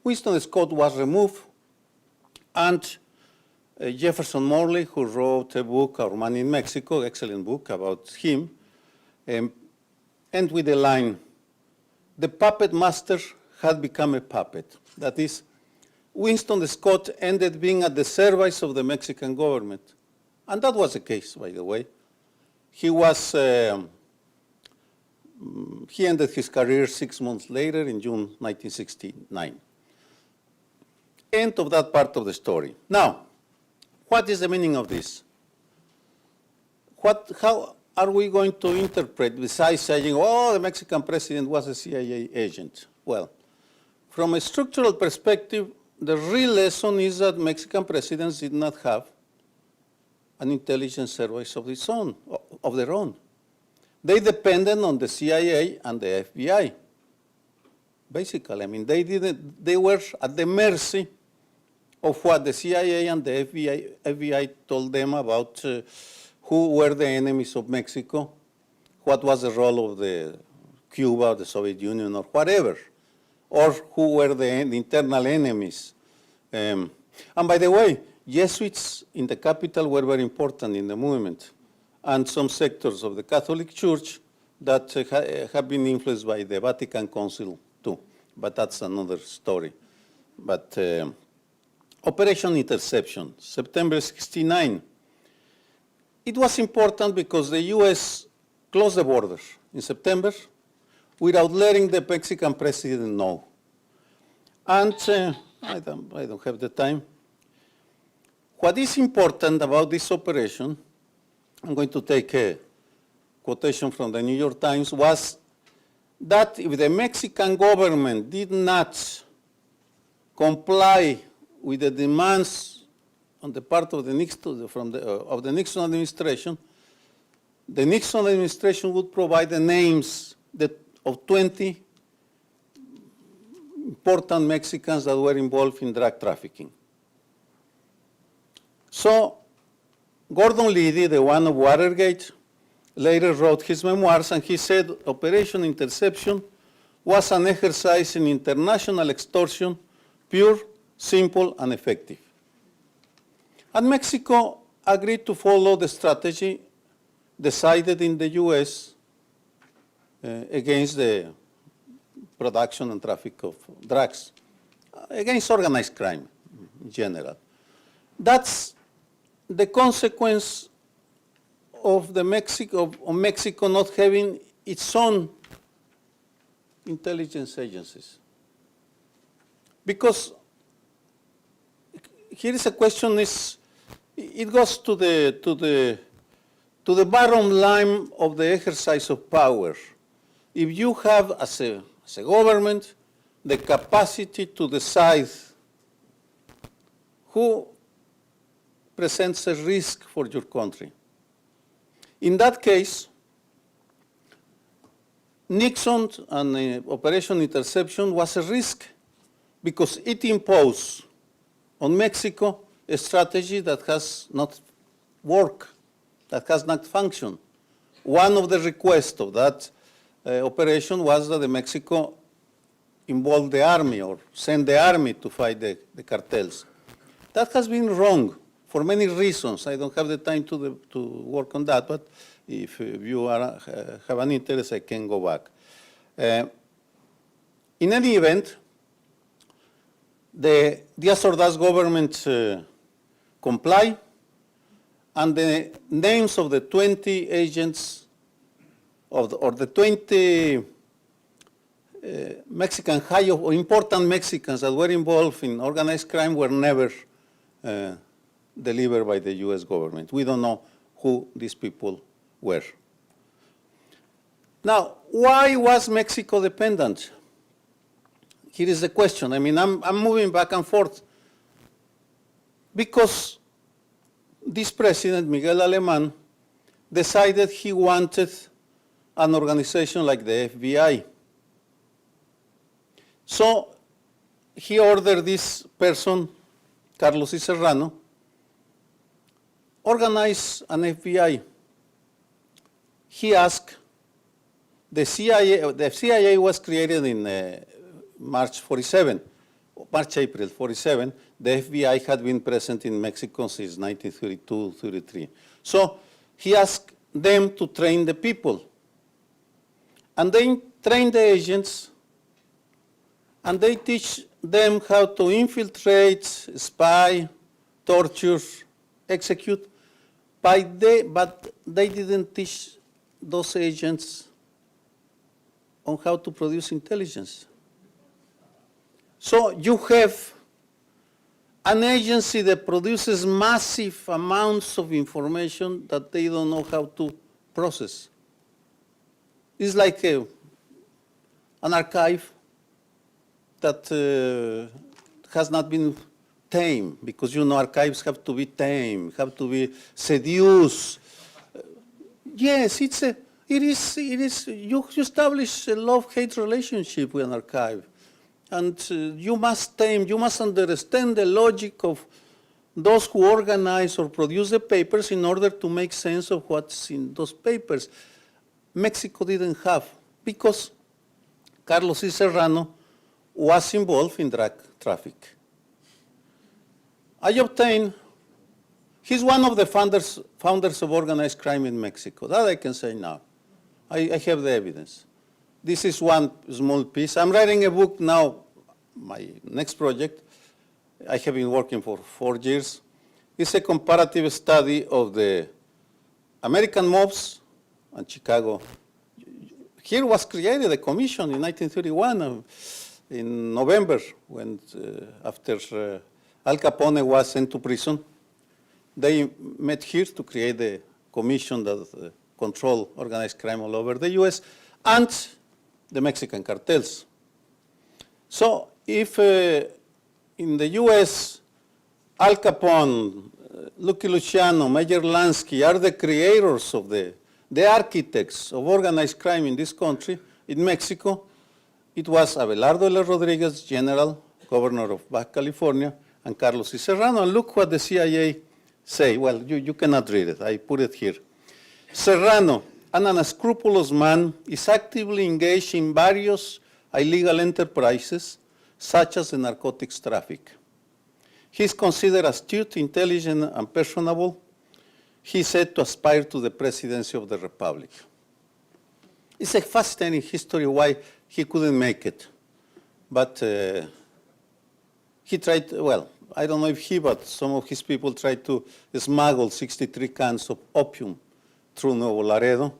Winston Scott was removed, and Jefferson Morley, who wrote a book, Our Man in Mexico, excellent book about him, and with the line, the puppet master had become a puppet. That is, Winston Scott ended being at the service of the Mexican government. And that was the case, by the way. He ended his career 6 months later in June 1969. End of that part of the story. Now, what is the meaning of this? How are we going to interpret, besides saying, oh, the Mexican president was a CIA agent? Well, from a structural perspective, the real lesson is that Mexican presidents did not have an intelligence service of their own. They depended on the CIA and the FBI. Basically, I mean, they were at the mercy of what the CIA and the FBI told them about who were the enemies of Mexico, what was the role of the Cuba, the Soviet Union, or whatever, or who were the internal enemies. And by the way, Jesuits in the capital were very important in the movement, and some sectors of the Catholic Church that have been influenced by the Vatican Council too, but that's another story. But Operation Interception, September 69. It was important because the US closed the borders in September without letting the Mexican president know. And I don't have the time. What is important about this operation, I'm going to take a quotation from the New York Times, was that if the Mexican government did not comply with the demands on the part of the Nixon, of the Nixon administration, the Nixon administration would provide the names of 20 important Mexicans that were involved in drug trafficking. So Gordon Liddy, the one of Watergate, later wrote his memoirs, and he said Operation Interception was an exercise in international extortion, pure, simple, and effective. And Mexico agreed to follow the strategy decided in the US against the production and traffic of drugs, against organized crime in general. That's the consequence of Mexico not having its own intelligence agencies. Because here is a question, it goes to the bottom line of the exercise of power. If you have, as a government, the capacity to decide who presents a risk for your country. In that case, Nixon and Operation Interception was a risk because it imposed on Mexico a strategy that has not work, that has not functioned. One of the requests of that operation was that Mexico involve the army or send the army to fight the cartels. That has been wrong for many reasons. I don't have the time to work on that, but if you have an interest, I can go back. In any event, the Díaz Ordaz government comply, and the names of the 20 agents or the 20 Mexican high or important Mexicans that were involved in organized crime were never delivered by the US government. We don't know who these people were. Now, why was Mexico dependent? Here is the question. I mean, I'm moving back and forth. Because this president, Miguel Alemán, decided he wanted an organization like the FBI. So he ordered this person, Carlos Y. Serrano, organize an FBI. He asked, the CIA was created in March, April 47. The FBI had been present in Mexico since 1932-33. So he asked them to train the people. And they train the agents, and they teach them how to infiltrate, spy, torture, execute, but they didn't teach those agents on how to produce intelligence. So you have an agency that produces massive amounts of information that they don't know how to process. It's like an archive that has not been tamed, because you know archives have to be tamed, have to be seduced. Yes, it is. You establish a love-hate relationship with an archive, and you must tame. You must understand the logic of those who organize or produce the papers in order to make sense of what's in those papers. Mexico didn't have, because Carlos Y. Serrano was involved in drug traffic. He's one of the founders of organized crime in Mexico. That I can say now. I have the evidence. This is one small piece. I'm writing a book now, my next project. I have been working for 4 years. It's a comparative study of the American mobs and Chicago. Here was created a commission in 1931 in November, when after Al Capone was sent to prison. They met here to create the commission that control organized crime all over the US and the Mexican cartels. So if in the US, Al Capone, Lucky Luciano, Major Lansky are the creators of the architects of organized crime in this country, in Mexico, it was Abelardo L. Rodriguez, General, Governor of Baja California, and Carlos Y. Serrano. And look what the CIA say. Well, you cannot read it. I put it here. Serrano, an unscrupulous man, is actively engaged in various illegal enterprises, such as the narcotics traffic. He is considered astute, intelligent, and personable. He is said to aspire to the presidency of the Republic. It's a fascinating history why he couldn't make it. But he tried, well, I don't know if he, but some of his people tried to smuggle 63 cans of opium through Nuevo Laredo,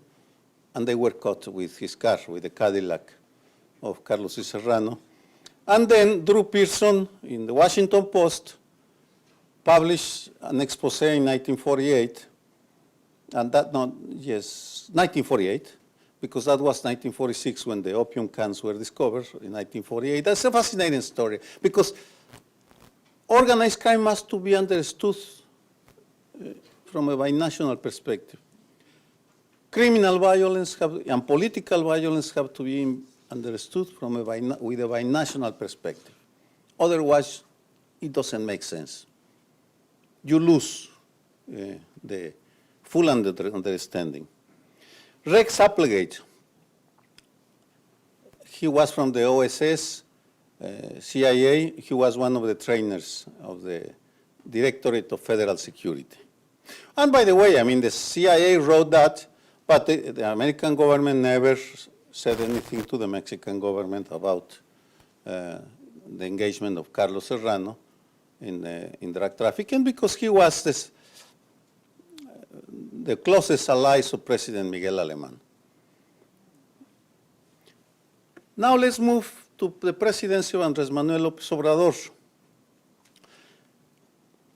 and they were caught with his car, with the Cadillac of Carlos Y. Serrano. And then Drew Pearson in the Washington Post published an expose in 1948, and that, 1948, because that was 1946 when the opium cans were discovered, in 1948. That's a fascinating story, because organized crime must to be understood from a binational perspective. Criminal violence and political violence have to be understood from with a binational perspective. Otherwise, it doesn't make sense. You lose the full understanding. Rex Applegate, he was from the OSS, CIA. He was one of the trainers of the Directorate of Federal Security. And by the way, I mean, the CIA wrote that, but the American government never said anything to the Mexican government about the engagement of Carlos Serrano in drug trafficking, because he was the closest allies of President Miguel Alemán. Now let's move to the presidency of Andrés Manuel López Obrador.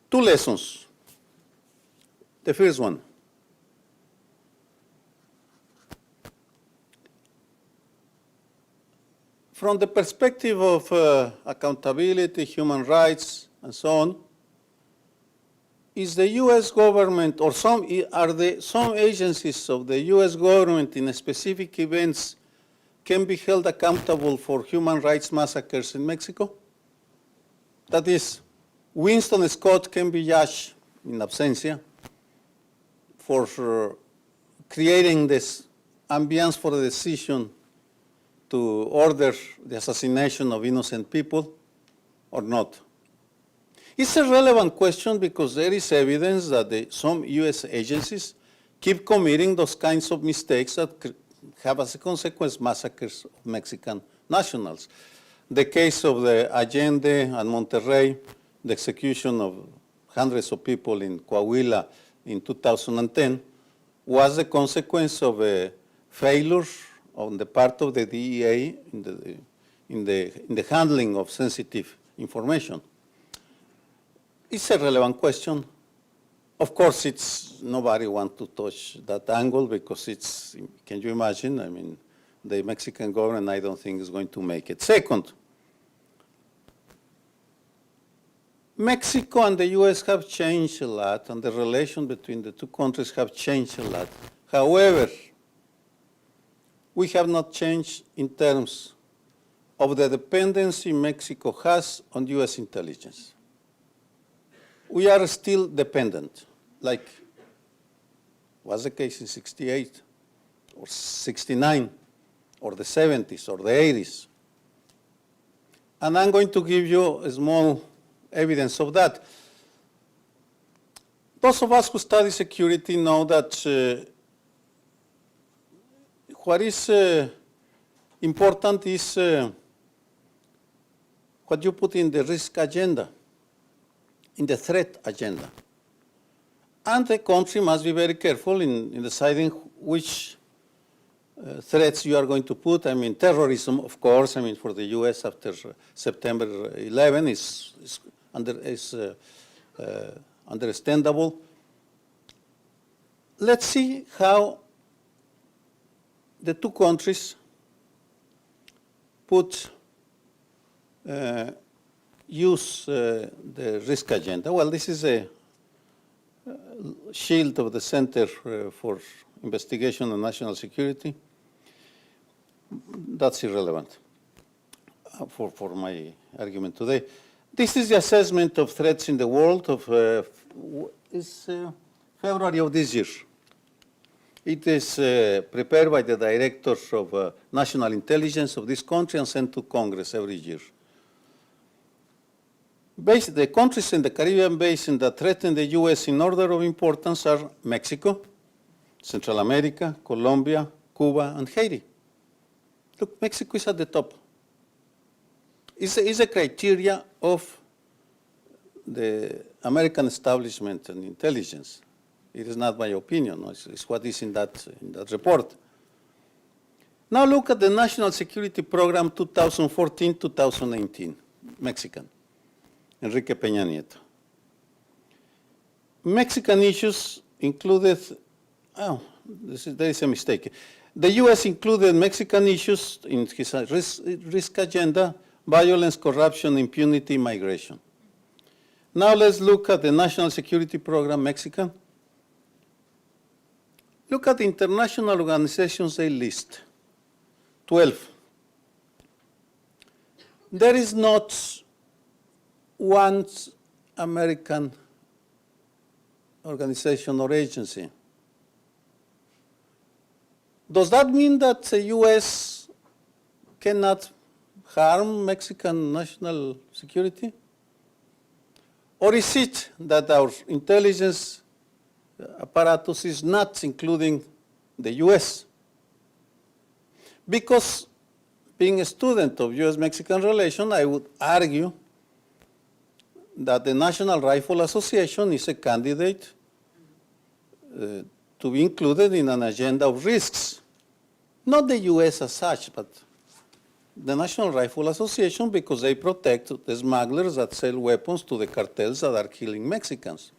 Two lessons. The first one. From the perspective of accountability, human rights, and so on, is the U.S. government, or some agencies of the U.S. government in specific events can be held accountable for human rights massacres in Mexico? That is, Winston Scott can be judged in absentia for creating this ambience for the decision to order the assassination of innocent people or not? It's a relevant question because there is evidence that some U.S. agencies keep committing those kinds of mistakes that have as a consequence massacres of Mexican nationals. The case of the Allende and Monterrey, the execution of hundreds of people in Coahuila in 2010, was the consequence of a failure on the part of the DEA in the handling of sensitive information. It's a relevant question. Of course, nobody wants to touch that angle because can you imagine? I mean, the Mexican government, I don't think, is going to make it. Second, Mexico and the U.S. have changed a lot, and the relation between the two countries have changed a lot. However, we have not changed in terms of the dependency Mexico has on U.S. intelligence. We are still dependent, like was the case in 68 or 69 or the 70s or the 80s. And I'm going to give you a small evidence of that. Those of us who study security know that what is important is what you put in the risk agenda, in the threat agenda. And the country must be very careful in deciding which threats you are going to put. I mean, terrorism, of course, I mean, for the U.S. after September 11 is understandable. Let's see how the two countries use the risk agenda. Well, this is a shield of the Center for Investigation and National Security. That's irrelevant for my argument today. This is the assessment of threats in the world of February of this year. It is prepared by the directors of national intelligence of this country and sent to Congress every year. The countries in the Caribbean basin that threaten the U.S. in order of importance are Mexico, Central America, Colombia, Cuba, and Haiti. Look, Mexico is at the top. It's a criteria of the American establishment and intelligence. It is not my opinion. It's what is in that report. Now look at the National Security Program 2014-2019, Mexican, Enrique Peña Nieto. Mexican issues included, there is a mistake. The U.S. included Mexican issues in his risk agenda: violence, corruption, impunity, migration. Now let's look at the National Security Program, Mexican. Look at the international organizations they list, 12. There is not one American organization or agency. Does that mean that the U.S. cannot harm Mexican national security? Or is it that our intelligence apparatus is not including the U.S.? Because being a student of U.S.-Mexican relations, I would argue that the National Rifle Association is a candidate to be included in an agenda of risks. Not the U.S. as such, but the National Rifle Association, because they protect the smugglers that sell weapons to the cartels that are killing Mexicans.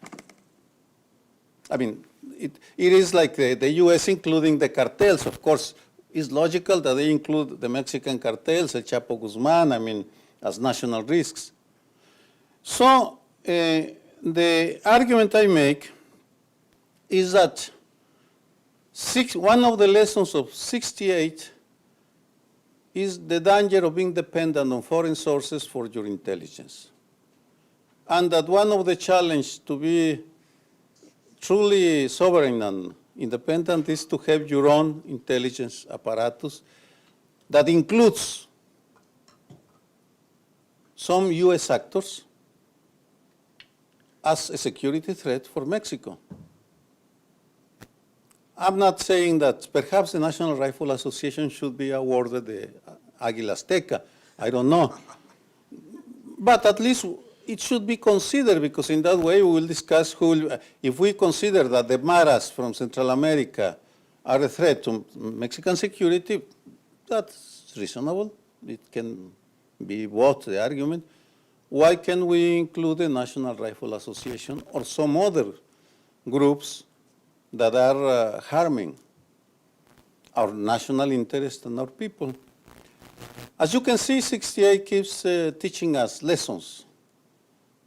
I mean, it is like the U.S. including the cartels. Of course, it's logical that they include the Mexican cartels, El Chapo Guzman, I mean, as national risks. So the argument I make is that one of the lessons of 68 is the danger of being dependent on foreign sources for your intelligence. And that one of the challenges to be truly sovereign and independent is to have your own intelligence apparatus that includes some U.S. actors as a security threat for Mexico. I'm not saying that perhaps the National Rifle Association should be awarded the Águila Azteca. I don't know. But at least it should be considered, because in that way we will discuss if we consider that the Maras from Central America are a threat to Mexican security, that's reasonable. It can be both the argument. Why can we include the National Rifle Association or some other groups that are harming our national interest and our people? As you can see, 68 keeps teaching us lessons,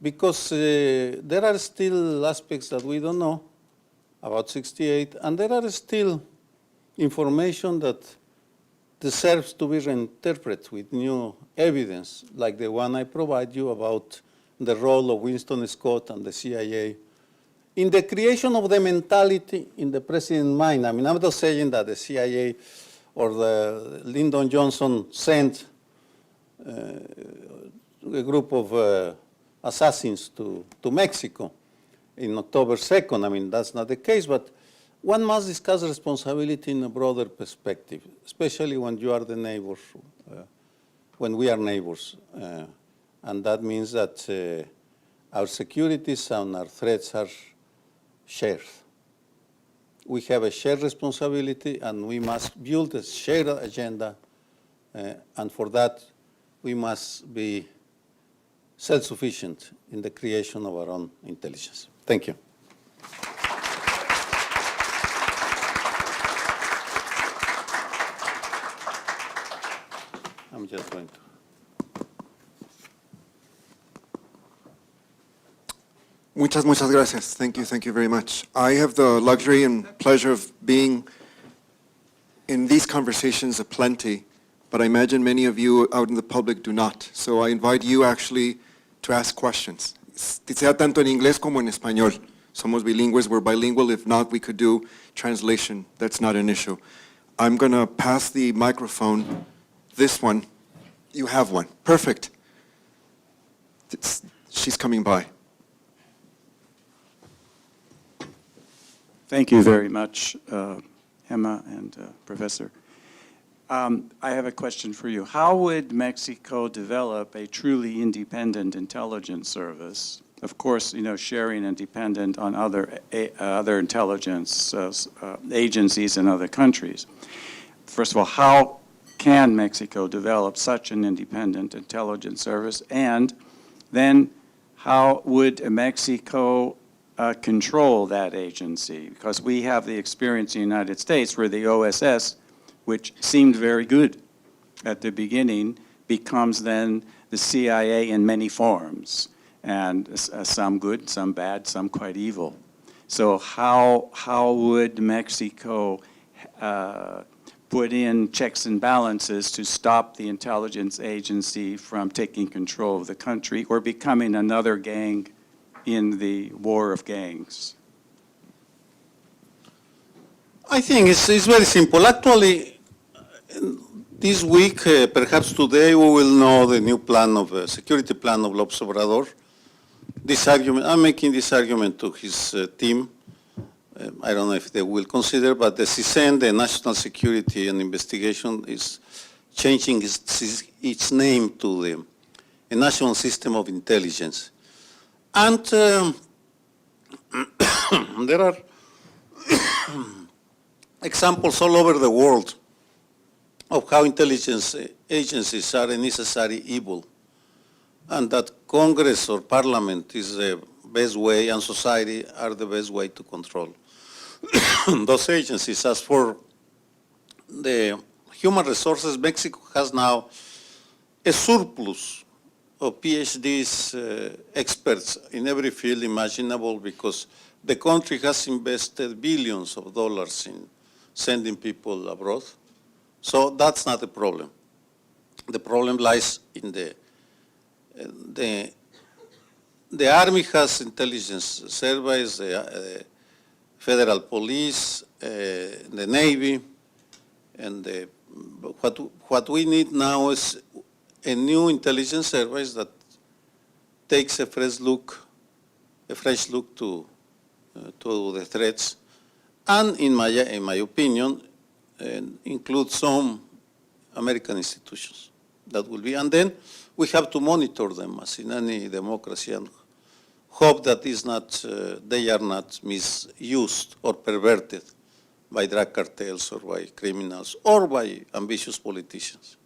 because there are still aspects that we don't know about 68, and there are still information that deserves to be reinterpreted with new evidence, like the one I provide you about the role of Winston Scott and the CIA in the creation of the mentality in the president's mind. I mean, I'm not saying that the CIA or the Lyndon Johnson sent a group of assassins to Mexico in October 2nd. I mean, that's not the case, but one must discuss responsibility in a broader perspective, especially when you are the neighbors, when we are neighbors. And that means that our securities and our threats are shared. We have a shared responsibility, and we must build a shared agenda, and for that, we must be self-sufficient in the creation of our own intelligence. Thank you. I'm just going to. Muchas gracias. Thank you very much. I have the luxury and pleasure of being in these conversations aplenty, but I imagine many of you out in the public do not. So I invite you actually to ask questions. Sea tanto en inglés como en español. Somos bilingües, we're bilingual. If not, we could do translation. That's not an issue. I'm going to pass the microphone. This one, you have one. Perfect. She's coming by. Thank you very much, Emma and Professor. I have a question for you. How would Mexico develop a truly independent intelligence service? Of course, you know, sharing and dependent on other intelligence agencies in other countries. First of all, how can Mexico develop such an independent intelligence service? And then how would Mexico control that agency? Because we have the experience in the United States where the OSS, which seemed very good at the beginning, becomes then the CIA in many forms, and some good, some bad, some quite evil. So how would Mexico put in checks and balances to stop the intelligence agency from taking control of the country or becoming another gang in the war of gangs? I think it's very simple. Actually, this week, perhaps today, we will know the new plan of security plan of López Obrador. This argument, I'm making this argument to his team. I don't know if they will consider, but the CISEN, the National Security and Investigation, is changing its name to the National System of Intelligence. And there are examples all over the world of how intelligence agencies are a necessary evil, and that Congress or Parliament is the best way, and society are the best way to control those agencies. As for the human resources, Mexico has now a surplus of PhDs, experts in every field imaginable, because the country has invested billions of dollars in sending people abroad. So that's not a problem. The problem lies in the Army has intelligence service, the Federal Police, the Navy, and what we need now is a new intelligence service that takes a fresh look to the threats, and in my opinion, include some American institutions. That will be, and then we have to monitor them as in any democracy, and hope that they are not misused or perverted by drug cartels or by criminals or by ambitious politicians.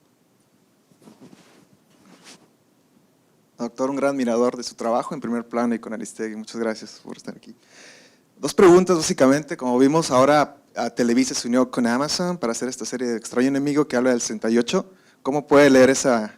Doctor, un gran admirador de su trabajo en primer plano y con Aristegui. Muchas gracias por estar aquí. Dos preguntas básicamente. Como vimos, ahora Televisa se unió con Amazon para hacer esta serie de Extraño Enemigo que habla del 68. ¿Cómo puede leer ese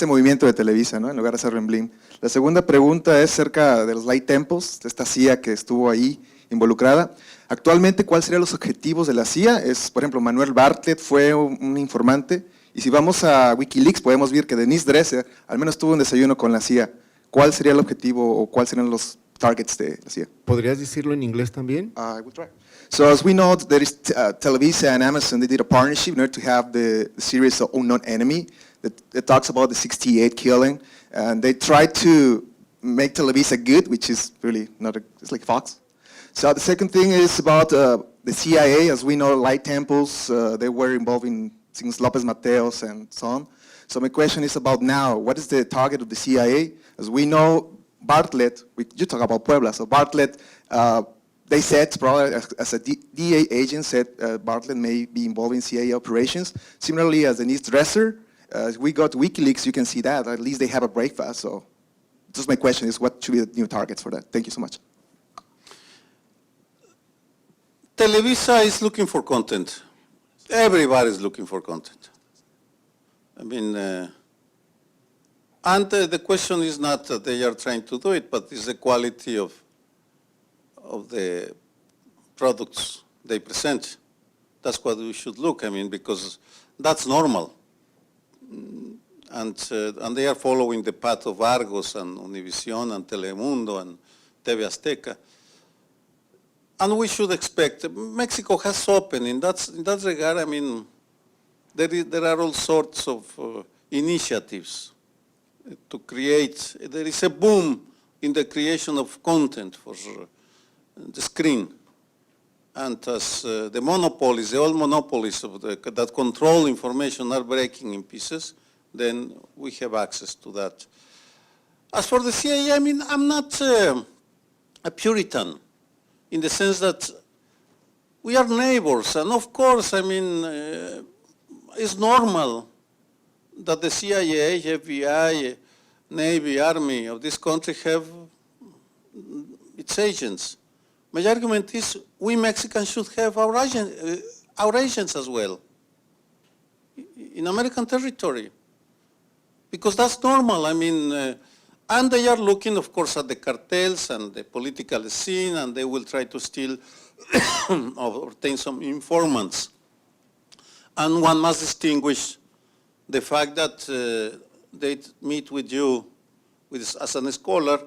movimiento de Televisa, ¿no?, en lugar de hacerlo en Blim? La segunda pregunta es acerca de los Light Temples, de esta CIA que estuvo ahí involucrada. Actualmente, ¿cuáles serían los objetivos de la CIA? Por ejemplo, Manuel Bartlett fue un informante, y si vamos a Wikileaks podemos ver que Denise Dresser al menos tuvo un desayuno con la CIA. ¿Cuál sería el objetivo o cuáles serían los targets de la CIA? ¿Podrías decirlo en inglés también? I will try. So as we know, there is Televisa and Amazon, they did a partnership in order to have the series of Unknown Enemy that talks about the 68 killing, and they tried to make Televisa good, which is really not it's like Fox. So the second thing is about the CIA. As we know, Light Temples, they were involved in things Lopez Mateos and so on. So my question is about now, what is the target of the CIA? As we know, Bartlett, you talk about Puebla, so Bartlett, they said, probably as a DA agent said, Bartlett may be involved in CIA operations. Similarly, as Denise Dresser, we got WikiLeaks, you can see that. At least they have a breakfast. So just my question is, what should be the new targets for that? Thank you so much. Televisa is looking for content. Everybody is looking for content. I mean, and the question is not that they are trying to do it, but it's the quality of the products they present. That's what we should look, I mean, because that's normal. And they are following the path of Argos and Univision and Telemundo and TV Azteca. And we should expect, Mexico has opened, in that regard, I mean, there are all sorts of initiatives to create, there is a boom in the creation of content for the screen. And as the monopolies, the old monopolies that control information are breaking in pieces, then we have access to that. As for the CIA, I mean, I'm not a Puritan in the sense that we are neighbors. And of course, I mean, it's normal that the CIA, FBI, Navy, Army of this country have its agents. My argument is we Mexicans should have our agents as well in American territory, because that's normal. I mean, and they are looking, of course, at the cartels and the political scene, and they will try to steal or obtain some informants. And one must distinguish the fact that they meet with you as a scholar.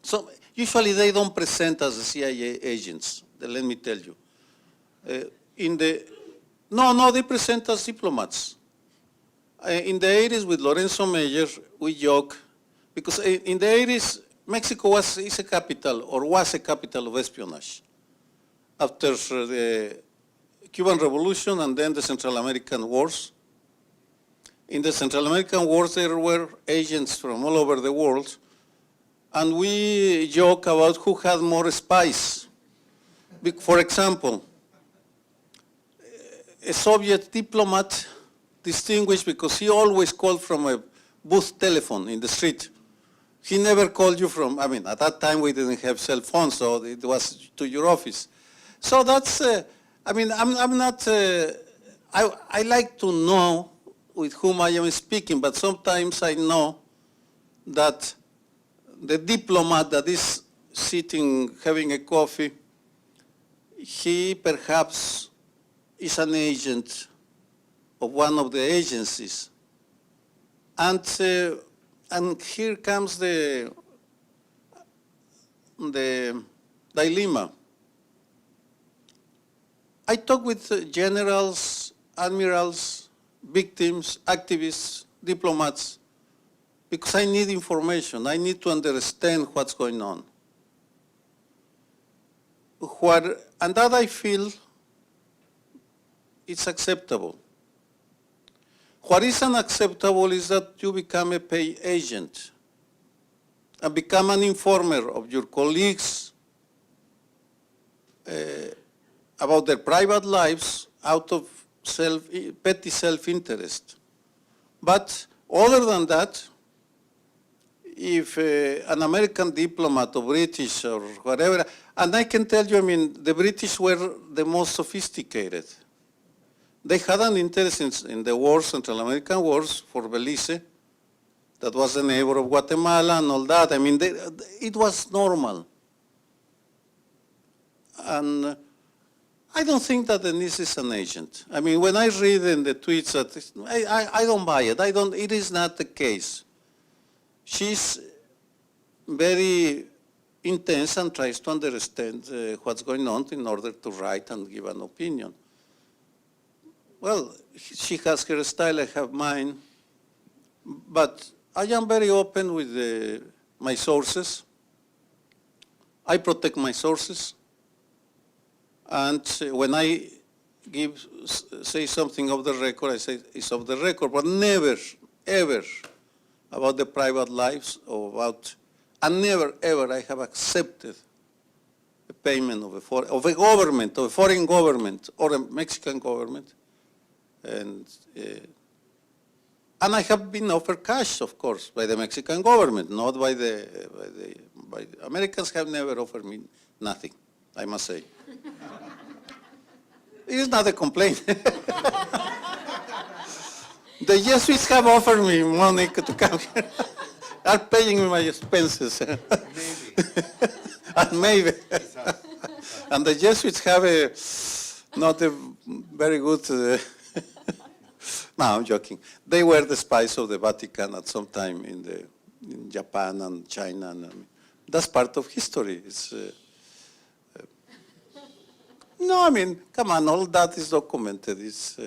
So usually they don't present as the CIA agents, let me tell you. No, they present as diplomats. In the 80s with Lorenzo Meyer, we joke, because in the 80s, Mexico is a capital, or was a capital of espionage. After the Cuban Revolution and then the Central American Wars. In the Central American Wars, there were agents from all over the world, and we joke about who had more spies. For example, a Soviet diplomat, distinguished because he always called from a booth telephone in the street. He never called you from, I mean, at that time we didn't have cell phones, so it was to your office. So that's, I mean, I'm not, I like to know with whom I am speaking, but sometimes I know that the diplomat that is sitting, having a coffee, he perhaps is an agent of one of the agencies. And here comes the dilemma. I talk with generals, admirals, victims, activists, diplomats, because I need information. I need to understand what's going on. And that I feel it's acceptable. What is unacceptable is that you become a pay agent and become an informer of your colleagues about their private lives out of petty self-interest. But other than that, if an American diplomat or British or whatever, and I can tell you, I mean, the British were the most sophisticated. They had an interest in the wars, Central American wars, for Belize, that was the neighbor of Guatemala and all that. I mean, it was normal. And I don't think that Denise is an agent. I mean, when I read in the tweets that, I don't buy it. It is not the case. She's very intense and tries to understand what's going on in order to write and give an opinion. Well, she has her style, I have mine, but I am very open with my sources. I protect my sources. And when I say something off the record, I say it's off the record, but never, ever about the private lives or about, and never, ever I have accepted a payment of a government, of a foreign government or a Mexican government. And I have been offered cash, of course, by the Mexican government, not by the Americans have never offered me nothing, I must say. It is not a complaint. The Jesuits have offered me money to come here, are paying me my expenses. And maybe. And the Jesuits have not a very good, no, I'm joking. They were the spies of the Vatican at some time in Japan and China. And, that's part of history. It's, no, I mean, come on, all that is documented. It's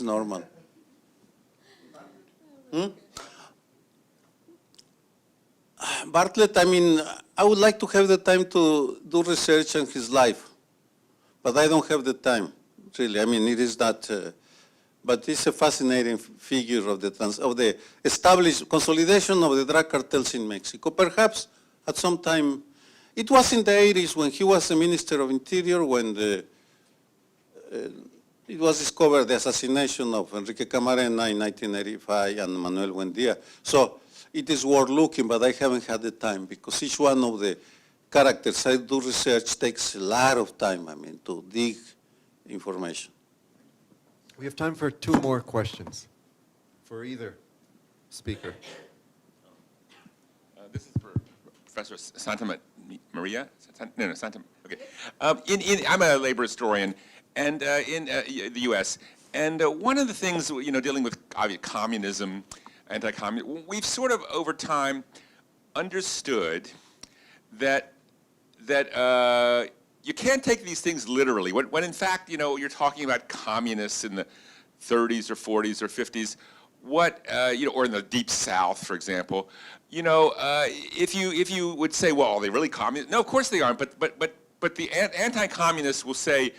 normal. Bartlett, I mean, I would like to have the time to do research on his life, but I don't have the time, really. I mean, it is not, but it's a fascinating figure of the established consolidation of the drug cartels in Mexico. Perhaps at some time, it was in the 80s when he was the Minister of Interior, when it was discovered the assassination of Enrique Camarena in 1985 and Manuel Buendía. So it is worth looking, but I haven't had the time because each one of the characters I do research takes a lot of time, I mean, to dig information. We have time for 2 more questions for either speaker. This is for Professor Santa Maria. Santa. Okay. I'm a labor historian, and in the U.S. And one of the things, dealing with communism, anti-communism, we've sort of over time understood that you can't take these things literally. When in fact, you're talking about communists in the 30s or 40s or 50s, or in the Deep South, for example, if you would say, well, are they really communists? No, of course they aren't. But the anti-communists will say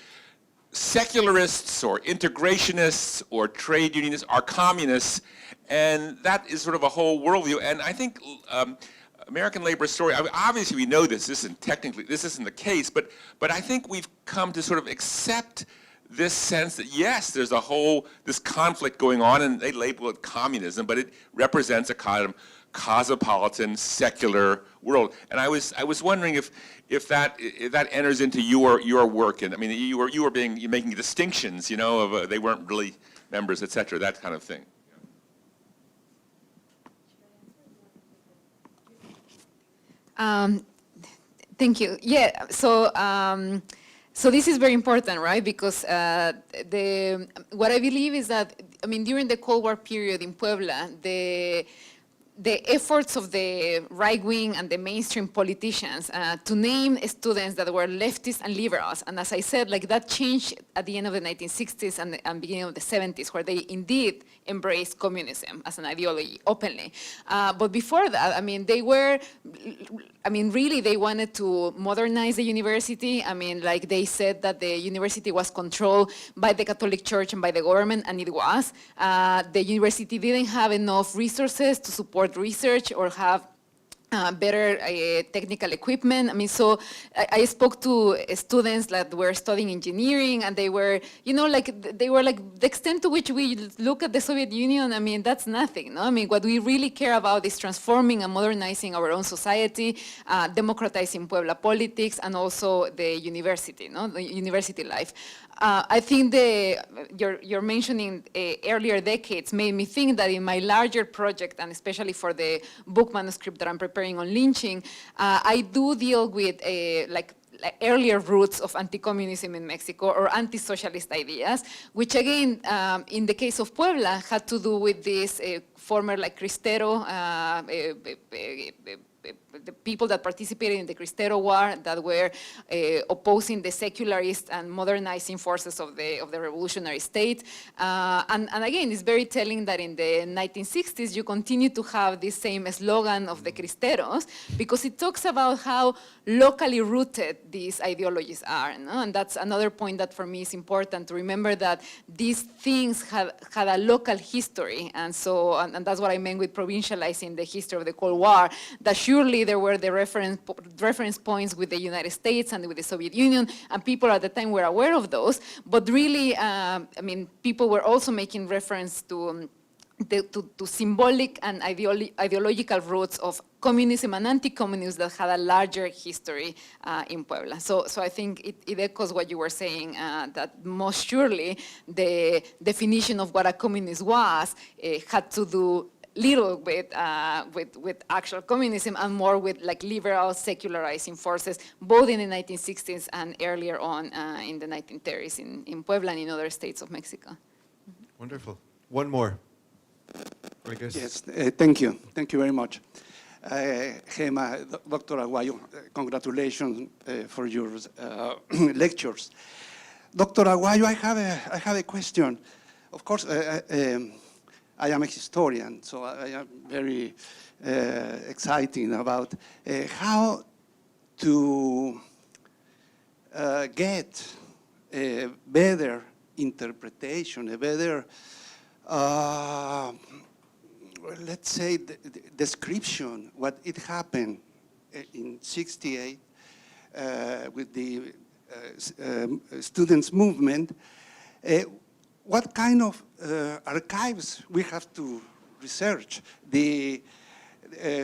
secularists or integrationists or trade unionists are communists, and that is sort of a whole worldview. And I think American labor story, obviously we know this isn't the case, but I think we've come to sort of accept this sense that yes, there's this conflict going on, and they label it communism, but it represents a kind of cosmopolitan, secular world. And I was wondering if that enters into your work, and I mean you're making distinctions, of they weren't really members, et cetera, that kind of thing. Thank you. Yeah. So this is very important, right? Because what I believe is that, I mean, during the Cold War period in Puebla, the efforts of the right wing and the mainstream politicians to name students that were leftists and liberals, and as I said, like that changed at the end of the 1960s and beginning of the 70s, where they indeed embraced communism as an ideology openly. But before that, I mean, really they wanted to modernize the university. I mean, like they said that the university was controlled by the Catholic Church and by the government, and it was. The university didn't have enough resources to support research or have better technical equipment. I mean, so I spoke to students that were studying engineering, and they were, the extent to which we look at the Soviet Union, I mean, that's nothing, no? I mean, what we really care about is transforming and modernizing our own society, democratizing Puebla politics, and also the university, no? The university life. I think your mentioning earlier decades made me think that in my larger project, and especially for the book manuscript that I'm preparing on lynching, I do deal with like earlier roots of anti-communism in Mexico or anti-socialist ideas, which again, in the case of Puebla, had to do with this former like Cristero, the people that participated in the Cristero War that were opposing the secularist and modernizing forces of the revolutionary state. And again, it's very telling that in the 1960s, you continue to have this same slogan of the Cristeros, because it talks about how locally rooted these ideologies are. No? And that's another point that for me is important to remember, that these things had a local history. And so, and that's what I meant with provincializing the history of the Cold War, that surely there were the reference points with the United States and with the Soviet Union, and people at the time were aware of those. But really, I mean, people were also making reference to symbolic and ideological roots of communism and anti-communism that had a larger history in Puebla. So I think it echoes what you were saying, that most surely the definition of what a communist was had to do little with actual communism and more with like liberal secularizing forces, both in the 1960s and earlier on in the 1930s in Puebla and in other states of Mexico. Wonderful. One more. I guess. Yes, thank you. Thank you very much. Gema, Dr. Aguayo, congratulations for your lectures. Dr. Aguayo, I have a question. Of course, I am a historian, so I am very excited about how to get a better interpretation, a better, let's say, description what it happened in '68 with the students' movement. What kind of archives we have to research? The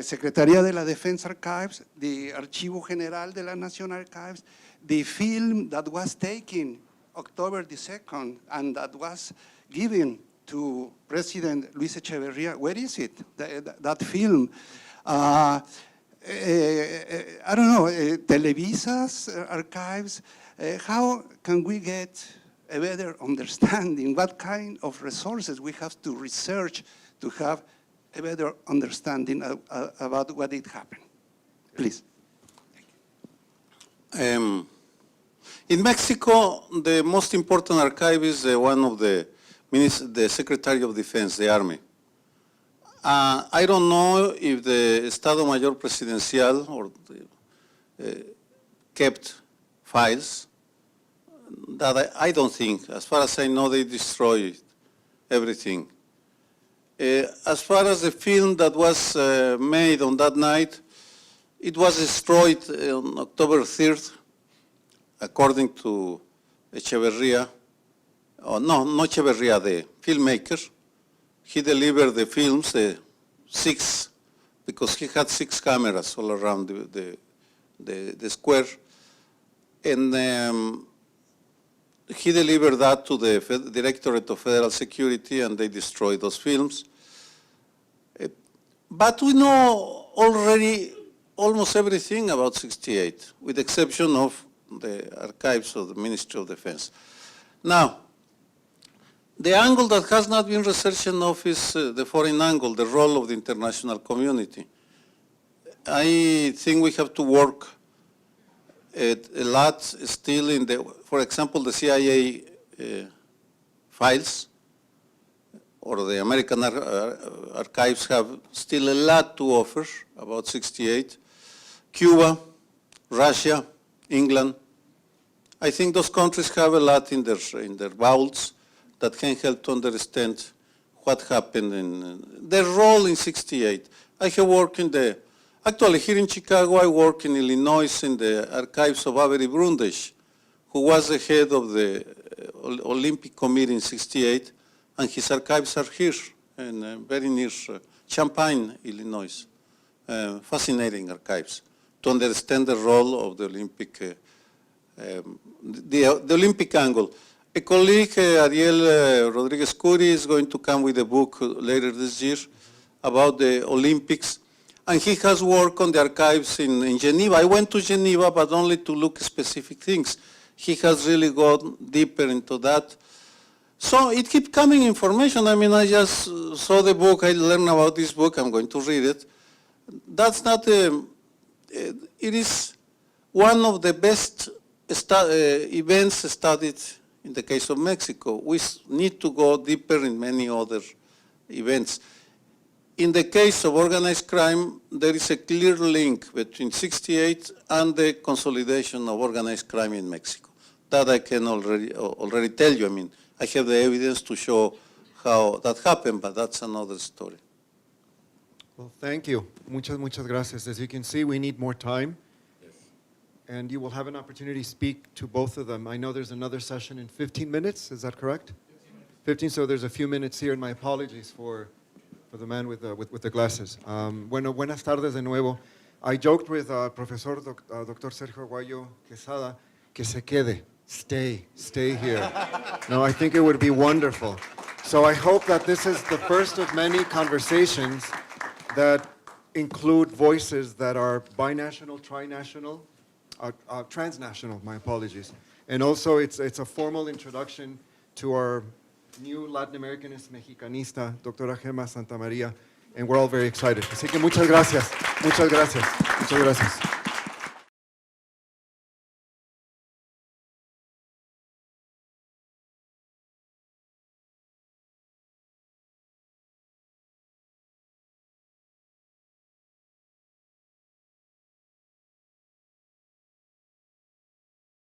Secretaría de la Defensa Archives, the Archivo General de la Nación Archives, the film that was taken October the 2nd and that was given to President Luis Echeverría. Where is it, that film? I don't know, Televisa's archives. How can we get a better understanding? What kind of resources we have to research to have a better understanding about what did happen? Please. In Mexico, the most important archive is one of the Secretary of Defense, the Army. I don't know if the Estado Mayor Presidencial or kept files. That I don't think. As far as I know, they destroyed everything. As far as the film that was made on that night, it was destroyed on October 3rd, according to Echeverria. Oh, no, not Echeverria, the filmmaker. He delivered the films, the 6, because he had 6 cameras all around the square. And he delivered that to the Directorate of Federal Security, and they destroyed those films. But we know already almost everything about 68, with the exception of the archives of the Ministry of Defense. Now, the angle that has not been researched enough is the foreign angle, the role of the international community. I think we have to work a lot still in for example, the CIA files or the American archives have still a lot to offer about 68. Cuba, Russia, England. I think those countries have a lot in their vaults that can help to understand what happened in their role in 68. I have worked actually here in Chicago, I work in Illinois in the archives of Avery Brundage, who was the head of the Olympic Committee in 68, and his archives are here, and very near Champaign, Illinois. Fascinating archives to understand the role of the Olympic, the Olympic angle. A colleague, Ariel Rodriguez Curi, is going to come with a book later this year about the Olympics, and he has worked on the archives in Geneva. I went to Geneva, but only to look at specific things. He has really gone deeper into that. So it keeps coming information. I mean, I just saw the book, I learned about this book, I'm going to read it. That's not, it is one of the best events studied in the case of Mexico. We need to go deeper in many other events. In the case of organized crime, there is a clear link between 68 and the consolidation of organized crime in Mexico. That I can already tell you. I mean, I have the evidence to show how that happened, but that's another story. Well, thank you. Muchas gracias. As you can see, we need more time. Yes. And you will have an opportunity to speak to both of them. I know there's another session in 15 minutes. Is that correct? 15, so there's a few minutes here, and my apologies for the man with the glasses. Buenas tardes de nuevo. I joked with Professor Dr. Sergio Aguayo Quesada que se quede, stay here. No, I think it would be wonderful. So I hope that this is the first of many conversations that include voices that are binational, trinational, transnational, my apologies. And also it's a formal introduction to our new Latin Americanist Mexicanista, Doctora Gemma Santamaría, and we're all very excited. Así que muchas gracias.